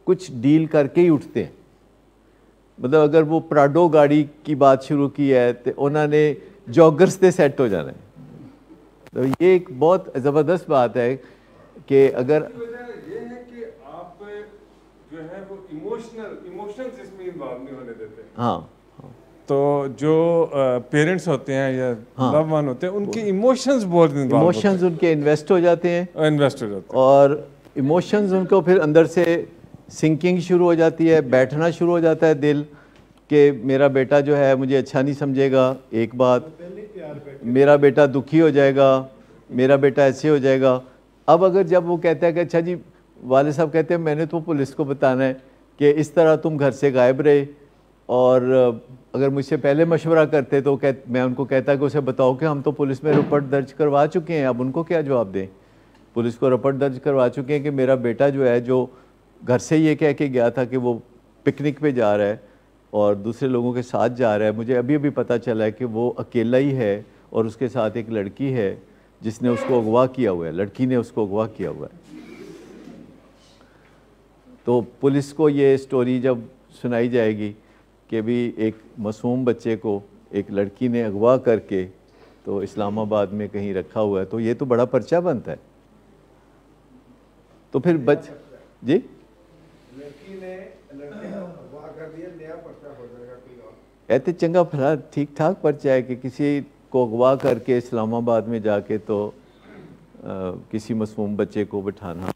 कुछ डील करके ही उठते हैं। मतलब अगर वो प्राडो गाड़ी की बात शुरू की है तो उन्होंने जॉगर्स से सेट हो जाना है। तो ये एक बहुत ज़बरदस्त बात है कि अगर ये है कि आप इमोशंस इसमें इन्वॉल्व नहीं होने देते। हाँ, तो जो पेरेंट्स होते हैं या हाँ, लव वन होते हैं उनके इमोशंस बहुत इमोशंस उनके इन्वेस्ट हो जाते हैं, इन्वेस्ट हो जाते हैं, और इमोशंस उनको फिर अंदर से सिंकिंग शुरू हो जाती है, बैठना शुरू हो जाता है दिल कि मेरा बेटा जो है मुझे अच्छा नहीं समझेगा, एक बात, मेरा बेटा दुखी हो जाएगा, मेरा बेटा ऐसे हो जाएगा। अब अगर जब वो कहता है कि अच्छा जी, वाले साहब कहते हैं मैंने तो पुलिस को बताना है कि इस तरह तुम घर से गायब रहे, और अगर मुझसे पहले मशवरा करते तो मैं उनको कहता कि उसे बताओ कि हम तो पुलिस में रिपोर्ट दर्ज करवा चुके हैं, अब उनको क्या जवाब दें। पुलिस को रिपोर्ट दर्ज करवा चुके हैं कि मेरा बेटा जो है, जो घर से ये कह के गया था कि वो पिकनिक पे जा रहा है और दूसरे लोगों के साथ जा रहा है, मुझे अभी अभी पता चला है कि वो अकेला ही है और उसके साथ एक लड़की है जिसने उसको अगवा किया हुआ है, लड़की ने उसको अगवा किया हुआ है। तो पुलिस को ये स्टोरी जब सुनाई जाएगी कि भी एक मासूम बच्चे को एक लड़की ने अगवा करके तो इस्लामाबाद में कहीं रखा हुआ है, तो ये तो बड़ा पर्चा बनता है। तो फिर जी लड़की ने अगवा कर दिया, नया पर्चा हो जाएगा कोई और। ऐसे चंगा भला ठीक ठाक पर्चा है कि किसी को अगवा करके इस्लामाबाद में जाके तो किसी मासूम बच्चे को बिठाना।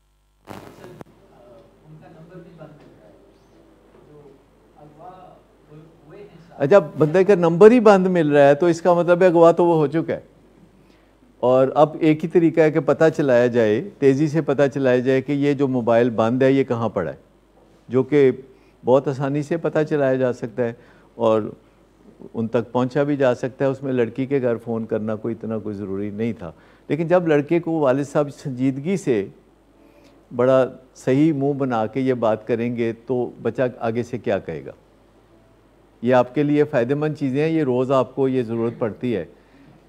अच्छा, बंदे का नंबर ही बंद मिल रहा है तो इसका मतलब है अगवा तो वो हो चुका है। और अब एक ही तरीका है कि पता चलाया जाए, तेज़ी से पता चलाया जाए कि ये जो मोबाइल बंद है ये कहाँ पड़ा है, जो कि बहुत आसानी से पता चलाया जा सकता है और उन तक पहुंचा भी जा सकता है। उसमें लड़की के घर फ़ोन करना कोई इतना कोई ज़रूरी नहीं था। लेकिन जब लड़के को वालिद साहब संजीदगी से बड़ा सही मुंह बना के ये बात करेंगे तो बच्चा आगे से क्या कहेगा। ये आपके लिए फ़ायदेमंद चीज़ें हैं, ये रोज़ आपको ये ज़रूरत पड़ती है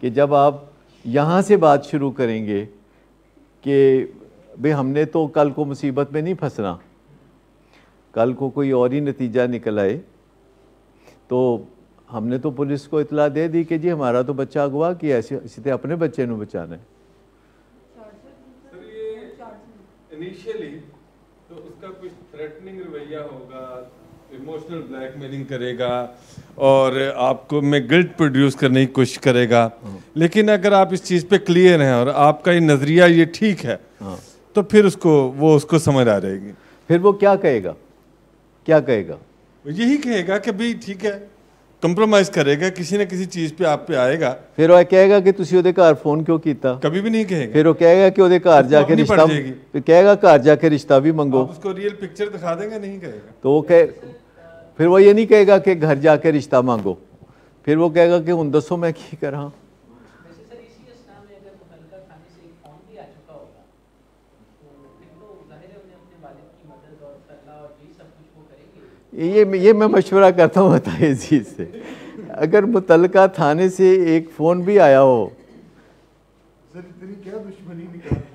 कि जब आप यहाँ से बात शुरू करेंगे कि भाई हमने तो कल को मुसीबत में नहीं फंसना, कल को कोई और ही नतीजा निकल आए, तो हमने तो पुलिस को इतला दे दी कि जी हमारा तो बच्चा अगवा किया, इसी तरह अपने बच्चे को बचाना है। सर ये इनिशियली तो उसका कुछ थ्रेटनिंग रवैया होगा, इमोशनल ब्लैकमेलिंग करेगा और आपको में गिल्ट प्रोड्यूस करने की कोशिश करेगा। लेकिन अगर आप इस चीज़ पे क्लियर हैं और आपका ये नज़रिया ये ठीक है तो फिर उसको समझ आ जाएगी। फिर वो क्या कहेगा, क्या कहेगा? यही कहेगा कि भाई ठीक है, कंप्रोमाइज करेगा, किसी न किसी चीज़ पे आप पे आएगा। फिर वो कहेगा कि तुसी ओदे घर फोन क्यों कीता? कभी भी नहीं कहेगा। फिर वो कहेगा कि ओदे घर जाके रिश्ता, फिर कहेगा घर जाके रिश्ता भी मंगो। आप उसको रियल पिक्चर दिखा देंगे, नहीं कहेगा। तो वो फिर वो ये नहीं कहेगा कि घर जाके रिश्ता मांगो, फिर वो कहेगा कि हुन दसो मैं की करा। ये मैं मशवरा करता हूँ बताइए इस चीज़ से, अगर मुतलका थाने से एक फ़ोन भी आया हो, सर इतनी क्या दुश्मनी निकालते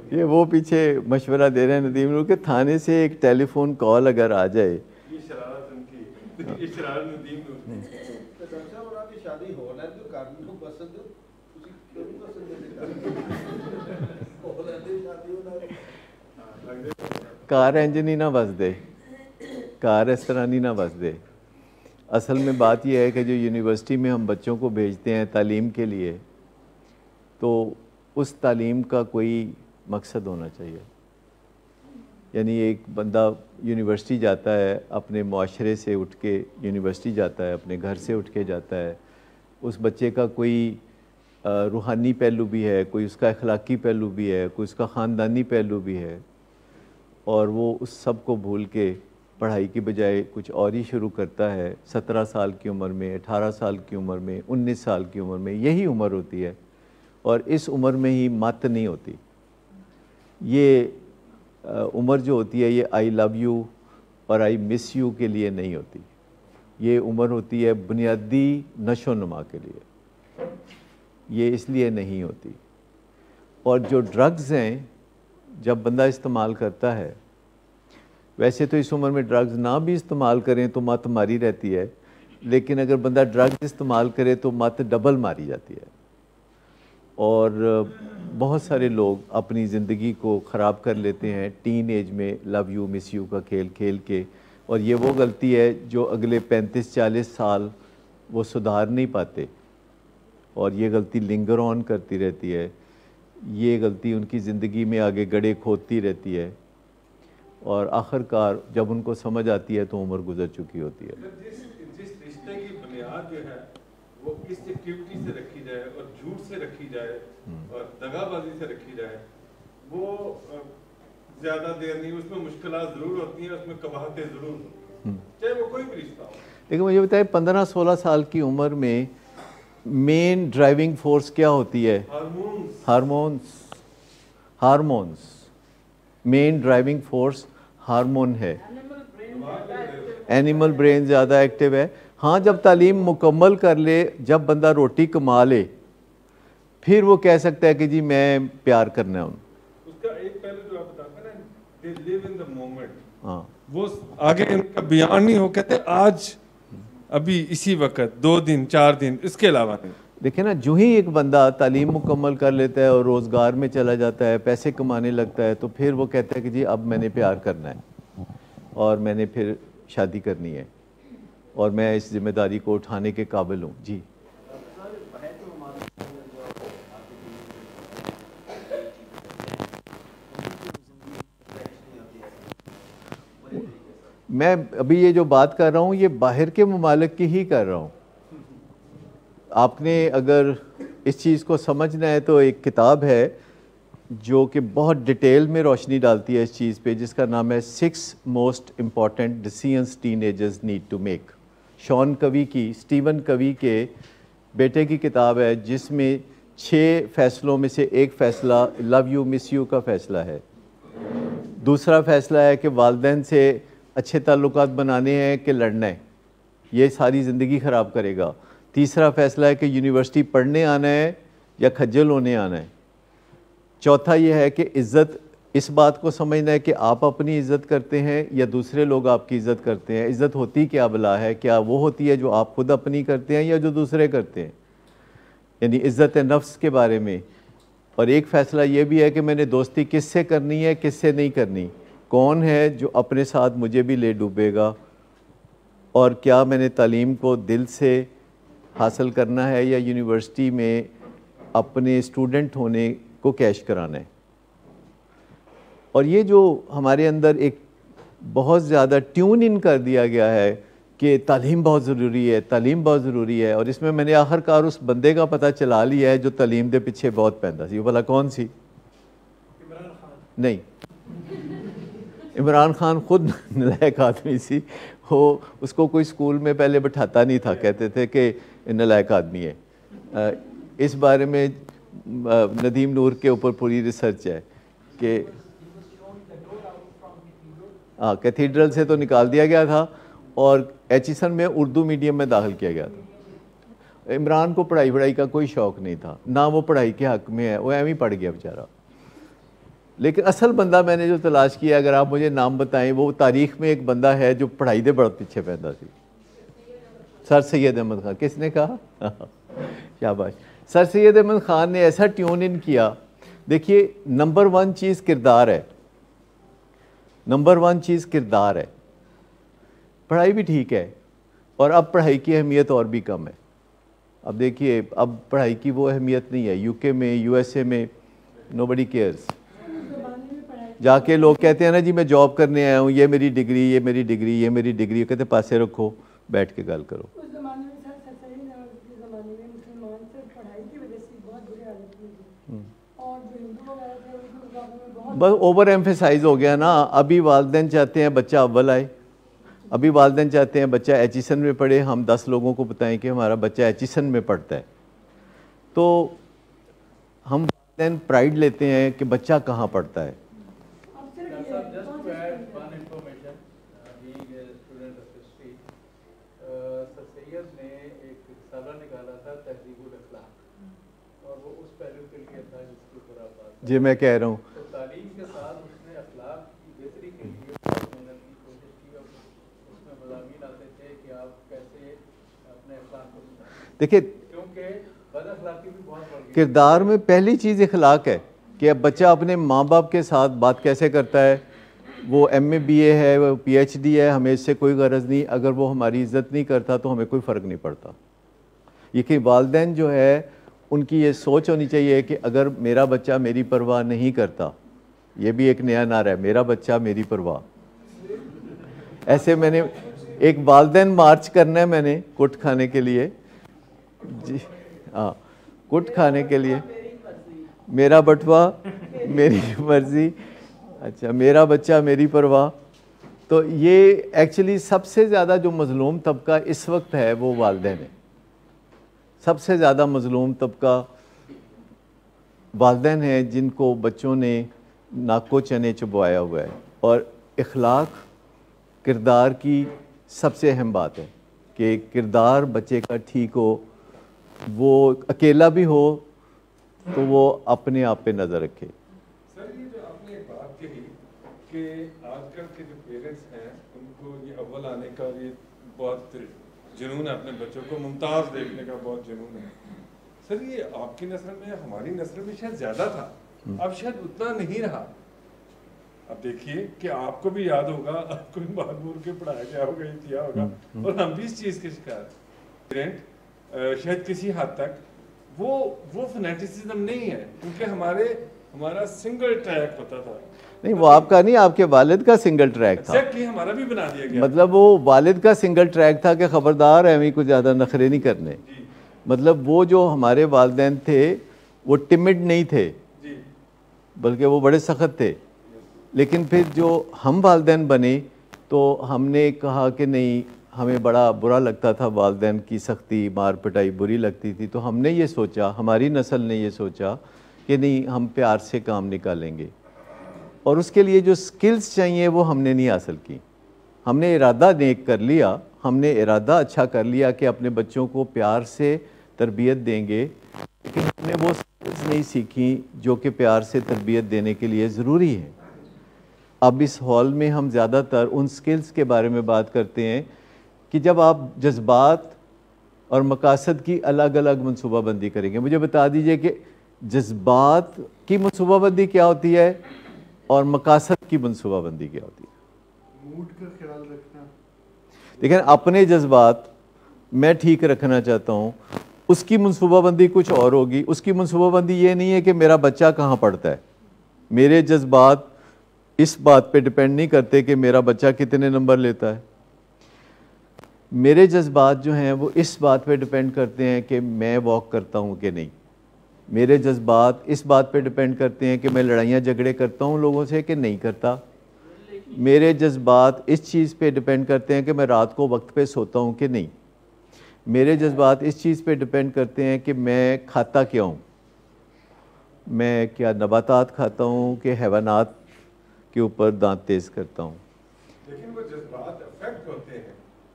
ये वो पीछे मशवरा दे रहे हैं नदीम नूर के, थाने से एक टेलीफोन कॉल अगर आ जाए, ये शरारत उनकी, ये शरारत नदीम नूर तो डॉक्टर साहब आपकी शादी हो ना तो कानून को पसंद हो, उसी क्यों नहीं पसंद है शादी होना। कार इंज नहीं ना बसदे, कार इस तरह नहीं ना बसदे। असल में बात यह है कि जो यूनिवर्सिटी में हम बच्चों को भेजते हैं तालीम के लिए, तो उस तालीम का कोई मकसद होना चाहिए। यानी एक बंदा यूनिवर्सिटी जाता है, अपने माशरे से उठ के यूनिवर्सिटी जाता है, अपने घर से उठ के जाता है, उस बच्चे का कोई रूहानी पहलू भी है, कोई उसका अखलाकी पहलू भी है, कोई उसका ख़ानदानी पहलू भी है, और वो उस सब को भूल के पढ़ाई की बजाय कुछ और ही शुरू करता है। 17 साल की उम्र में, 18 साल की उम्र में, 19 साल की उम्र में, यही उम्र होती है और इस उम्र में ही मत नहीं होती। ये उम्र जो होती है ये आई लव यू और आई मिस यू के लिए नहीं होती, ये उम्र होती है बुनियादी नशो नुमा के लिए, ये इसलिए नहीं होती। और जो ड्रग्स हैं जब बंदा इस्तेमाल करता है, वैसे तो इस उम्र में ड्रग्स ना भी इस्तेमाल करें तो मत मारी रहती है, लेकिन अगर बंदा ड्रग्स इस्तेमाल करे तो मत डबल मारी जाती है। और बहुत सारे लोग अपनी ज़िंदगी को ख़राब कर लेते हैं टीन एज में लव यू मिस यू का खेल खेल के, और ये वो गलती है जो अगले 35-40 साल वो सुधार नहीं पाते, और ये गलती लिंगर ऑन करती रहती है। ये गलती उनकी ज़िंदगी में आगे गड्ढे खोदती रहती है, और आखिरकार जब उनको समझ आती है तो उम्र गुजर चुकी होती है। जिस रिश्ते की बुनियाद जो है वो इस एक्टिविटी से रखी जाए और झूठ से रखी जाए और दगाबाजी से रखी जाए, वो ज़्यादा देर नहीं, उसमें मुश्किलात ज़रूर होती हैं, उसमें कबाहतें ज़रूर होती हैं, चाहे वो कोई भी रिश्ता हो। लेकिन मुझे बताए 15-16 साल की उम्र में मेन ड्राइविंग फोर्स क्या होती है? Hormones. Main driving force hormone है। एनिमल ब्रेन ज़्यादा एक्टिव है। हाँ, जब तालीम मुकम्मल कर ले, जब बंदा रोटी कमा ले, फिर वो कह सकता है कि जी मैं प्यार करना है उनको। उसका एक पहलू जो आप बताते हैं ना, they live in the moment, हाँ, वो आगे इनका बयान नहीं हो, कहते आज अभी इसी वक्त 2 दिन 4 दिन, इसके अलावा नहीं। देखिए ना, जो ही एक बंदा तालीम मुकम्मल कर लेता है और रोज़गार में चला जाता है, पैसे कमाने लगता है, तो फिर वो कहता है कि जी अब मैंने प्यार करना है और मैंने फिर शादी करनी है और मैं इस जिम्मेदारी को उठाने के काबिल हूँ। जी, मैं अभी ये जो बात कर रहा हूँ ये बाहर के ममालिक की ही कर रहा हूँ। आपने अगर इस चीज़ को समझना है तो एक किताब है जो कि बहुत डिटेल में रोशनी डालती है इस चीज़ पे, जिसका नाम है 6 most important decisions teenagers need to make. Sean Covey की, स्टीवन कवी के बेटे की किताब है, जिसमें 6 फैसलों में से एक फ़ैसला लव यू मिस यू का फ़ैसला है। दूसरा फ़ैसला है कि वालिदैन से अच्छे ताल्लुकात बनाने हैं कि लड़ना है, ये सारी ज़िंदगी ख़राब करेगा। तीसरा फ़ैसला है कि यूनिवर्सिटी पढ़ने आना है या खज्जल होने आना है। चौथा ये है कि इज़्ज़त, इस बात को समझना है कि आप अपनी इज़्ज़त करते हैं या दूसरे लोग आपकी इज़्ज़त करते हैं। इज़्ज़त होती क्या भला है? क्या वो होती है जो आप खुद अपनी करते हैं या जो दूसरे करते हैं? यानी इज़्ज़त नफ्स के बारे में। और एक फ़ैसला ये भी है कि मैंने दोस्ती किससे करनी है, किससे नहीं करनी, कौन है जो अपने साथ मुझे भी ले डूबेगा, और क्या मैंने तालीम को दिल से हासिल करना है या यूनिवर्सिटी में अपने स्टूडेंट होने को कैश कराना है। और ये जो हमारे अंदर एक बहुत ज़्यादा ट्यून इन कर दिया गया है कि तालीम बहुत ज़रूरी है, तालीम बहुत ज़रूरी है, और इसमें मैंने आखिरकार उस बंदे का पता चला लिया है जो तालीम के पीछे बहुत पैदा सी। वो भला कौन सी? इमरान खान। नहीं, इमरान खान खुद नलायक आदमी सी। वो उसको कोई स्कूल में पहले बैठाता नहीं था, कहते थे कि नलायक आदमी है। इस बारे में नदीम नूर के ऊपर पूरी रिसर्च है कि हाँ, कैथीड्रल से तो निकाल दिया गया था और एचिसन में उर्दू मीडियम में दाखिल किया गया था। इमरान को पढ़ाई का कोई शौक़ नहीं था, ना वो पढ़ाई के हक़ में है, वो एवं ही पढ़ गया बेचारा। लेकिन असल बंदा मैंने जो तलाश किया, अगर आप मुझे नाम बताएं, वो तारीख़ में एक बंदा है जो पढ़ाई दे बड़ा पीछे पैदा थी। सर सैयद अहमद ख़ान। किसने कहा? शाबाश। सर सैयद अहमद ख़ान ने ऐसा ट्यून इन किया। देखिए, नंबर 1 चीज़ किरदार है, नंबर 1 चीज़ किरदार है। पढ़ाई भी ठीक है, और अब पढ़ाई की अहमियत और भी कम है। अब देखिए, अब पढ़ाई की वो अहमियत नहीं है। यूके में, यूएसए में नोबडी केयर्स। जाके लोग कहते हैं ना जी मैं जॉब करने आया हूँ, ये मेरी डिग्री, ये मेरी डिग्री, ये मेरी डिग्री, कहते पासे रखो, बैठ के गल करो। उस ज़माने में सर के ज़माने में मुसलमान सिर्फ पढ़ाई की वजह से बहुत बुरी हालत में थे, और जो हिंदू वगैरह थे उनके मुकाबले में बहुत बस ओवर एम्फेसाइज हो गया ना। अभी वालिदैन चाहते हैं बच्चा अव्वल आए, अभी वालिदैन चाहते हैं बच्चा एचिसन में पढ़े। हम 10 लोगों को बताएं कि हमारा बच्चा एचिसन में पढ़ता है, तो हम वालिदैन प्राइड लेते हैं कि बच्चा कहाँ पढ़ता है। जी मैं कह रहा हूँ, तो तालीम के साथ उसने अखलाक की बेहतरी के लिए बहुत मेहनत की, कोशिश की, और उसमें मज़ामीन आते थे कि आप कैसे अपने अखलाक को सुधारें। देखिए, क्योंकि किरदार में पहली चीज़ इखलाक है कि अब बच्चा अपने माँ बाप के साथ बात कैसे करता है। वो MA BA है, वो PhD है, हमें इससे कोई गरज नहीं। अगर वो हमारी इज़्ज़त नहीं करता तो हमें कोई फ़र्क नहीं पड़ता। ये कि वालिदैन जो है उनकी ये सोच होनी चाहिए कि अगर मेरा बच्चा मेरी परवाह नहीं करता, ये भी एक नया नारा है, मेरा बच्चा मेरी परवाह। ऐसे मैंने एक वालिदैन मार्च करना है मैंने कुट खाने के लिए जी, हाँ, कुट खाने के लिए मेरा बटवा मेरी मर्जी, अच्छा मेरा बच्चा मेरी परवाह। तो ये एक्चुअली सबसे ज़्यादा जो मज़लूम तबका इस वक्त है वो वालिदैन है। सबसे ज़्यादा मज़लूम तबका वालिदैन है जिनको बच्चों ने नाको चने चुबवाया हुआ है। और इखलाक किरदार की सबसे अहम बात है कि किरदार बच्चे का ठीक हो, वो अकेला भी हो तो वो अपने आप पे नज़र रखे। सर ये जो आपने एक बात कही कि आजकल के जो पेरेंट्स हैं उनको ये अव्वल आने का ये बहुत जुनून है, अपने बच्चों को मुमताज़ देखने का बहुत जुनून है। सर ये आपकी नस्ल में, हमारी नस्ल में शायद ज़्यादा था, अब शायद उतना नहीं रहा। अब देखिए कि आपको भी याद होगा, आपको भी मार के पढ़ाया गया होगा, ये किया होगा, और हम भी इस चीज़ के शिकार हैं। शायद किसी हद तक वो फैनेटिसिज्म नहीं है, क्योंकि हमारा सिंगल ट्रैक होता था। नहीं, वो आपका नहीं, आपके वालिद का सिंगल ट्रैक था। एक्जेक्टली हमारा भी बना दिया गया। मतलब वो वालिद का सिंगल ट्रैक था कि ख़बरदार है कुछ ज़्यादा नखरे नहीं करने। मतलब वो जो हमारे वालिदैन थे वो टिमिड नहीं थे, बल्कि वो बड़े सख्त थे। लेकिन फिर जो हम वालिदैन बने तो हमने कहा कि नहीं, हमें बड़ा बुरा लगता था वालिदैन की सख्ती, मार पिटाई बुरी लगती थी। तो हमने ये सोचा, हमारी नस्ल ने ये सोचा कि नहीं, हम प्यार से काम निकालेंगे। और उसके लिए जो स्किल्स चाहिए वो हमने नहीं हासिल की। हमने इरादा नेक कर लिया, हमने इरादा अच्छा कर लिया कि अपने बच्चों को प्यार से तरबियत देंगे, लेकिन हमने वो स्किल्स नहीं सीखी जो कि प्यार से तरबियत देने के लिए ज़रूरी है। अब इस हॉल में हम ज़्यादातर उन स्किल्स के बारे में बात करते हैं कि जब आप जज्बात और मकासद की अलग अलग मनसूबाबंदी करेंगे। मुझे बता दीजिए कि जज्बात की मनसूबाबंदी क्या होती है और मकासद की मनसूबाबंदी क्या होती है। मूड का ख्याल रखना। लेकिन अपने जज्बात मैं ठीक रखना चाहता हूँ, उसकी मनसूबाबंदी कुछ और होगी। उसकी मनसूबाबंदी ये नहीं है कि मेरा बच्चा कहाँ पढ़ता है। मेरे जज्बात इस बात पे डिपेंड नहीं करते कि मेरा बच्चा कितने नंबर लेता है। मेरे जज्बात जो हैं वो इस बात पे डिपेंड करते हैं कि मैं वॉक करता हूँ कि नहीं। मेरे जज्बात इस बात पे डिपेंड करते हैं कि मैं लड़ाइयाँ झगड़े करता हूँ लोगों से कि नहीं करता। मेरे जज्बात इस चीज़ पे डिपेंड करते हैं कि मैं रात को वक्त पे सोता हूँ कि नहीं। मेरे जज्बात इस चीज़ पे डिपेंड करते हैं कि मैं खाता क्या हूँ, मैं क्या नबातात खाता हूँ कि हैवानात के ऊपर दांत तेज़ करता हूँ। लेकिन वो जज्बात अफेक्ट होते हैं,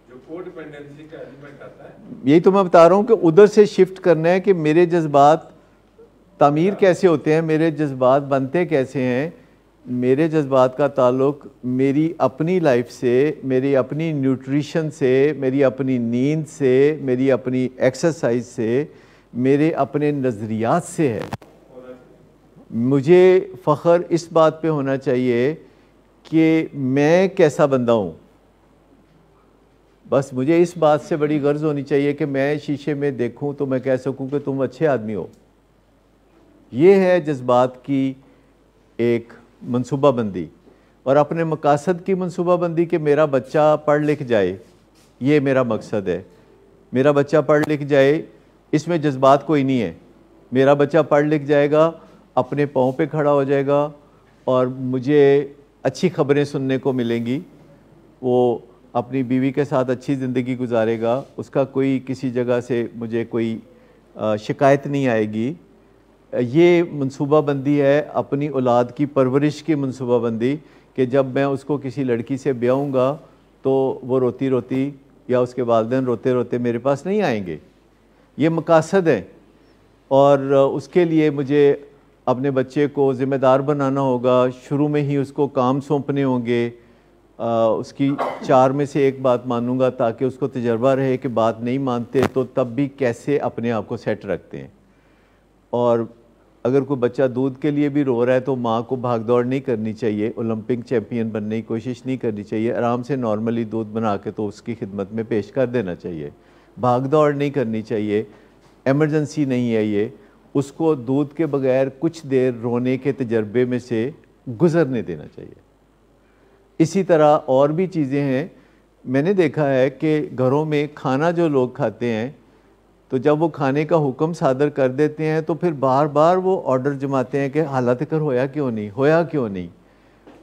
जो कोडिपेंडेंसी का एलिमेंट आता है। यही तो मैं बता रहा हूँ कि उधर से शिफ्ट करना है कि मेरे जज्बात तामीर कैसे होते हैं, मेरे जज्बात बनते कैसे हैं। मेरे जज्बात का ताल्लुक़ मेरी अपनी लाइफ से, मेरी अपनी न्यूट्रिशन से, मेरी अपनी नींद से, मेरी अपनी एक्सरसाइज से, मेरे अपने नज़रियात से है। मुझे फ़ख्र इस बात पे होना चाहिए कि मैं कैसा बंदा हूँ। बस मुझे इस बात से बड़ी गर्ज होनी चाहिए कि मैं शीशे में देखूँ तो मैं कह सकूँ कि तुम अच्छे आदमी हो। ये है जज्बात की एक मनसूबाबंदी। और अपने मकासद की मनसूबाबंदी कि मेरा बच्चा पढ़ लिख जाए, ये मेरा मकसद है। मेरा बच्चा पढ़ लिख जाए, इसमें जज्बात कोई नहीं है। मेरा बच्चा पढ़ लिख जाएगा, अपने पाँव पे खड़ा हो जाएगा और मुझे अच्छी खबरें सुनने को मिलेंगी। वो अपनी बीवी के साथ अच्छी ज़िंदगी गुजारेगा, उसका कोई किसी जगह से मुझे कोई शिकायत नहीं आएगी। ये मनसूबाबंदी है अपनी औलाद की परवरिश की मनसूबाबंदी कि जब मैं उसको किसी लड़की से ब्याऊँगा तो वो रोती रोती या उसके वालिदैन रोते रोते मेरे पास नहीं आएंगे। ये मकासद है और उसके लिए मुझे अपने बच्चे को ज़िम्मेदार बनाना होगा। शुरू में ही उसको काम सौंपने होंगे, उसकी 4 में से एक बात मानूंगा, ताकि उसको तजर्बा रहे कि बात नहीं मानते तो तब भी कैसे अपने आप को सेट रखते हैं। और अगर कोई बच्चा दूध के लिए भी रो रहा है तो माँ को भाग दौड़ नहीं करनी चाहिए, ओलंपिक चैम्पियन बनने की कोशिश नहीं करनी चाहिए, आराम से नॉर्मली दूध बना के तो उसकी खिदमत में पेश कर देना चाहिए। भाग दौड़ नहीं करनी चाहिए, एमरजेंसी नहीं है ये, उसको दूध के बगैर कुछ देर रोने के तजर्बे में से गुजरने देना चाहिए। इसी तरह और भी चीज़ें हैं। मैंने देखा है कि घरों में खाना जो लोग खाते हैं तो जब वो खाने का हुक्म सादर कर देते हैं तो फिर बार बार वो ऑर्डर जमाते हैं कि हालात कर होया क्यों नहीं,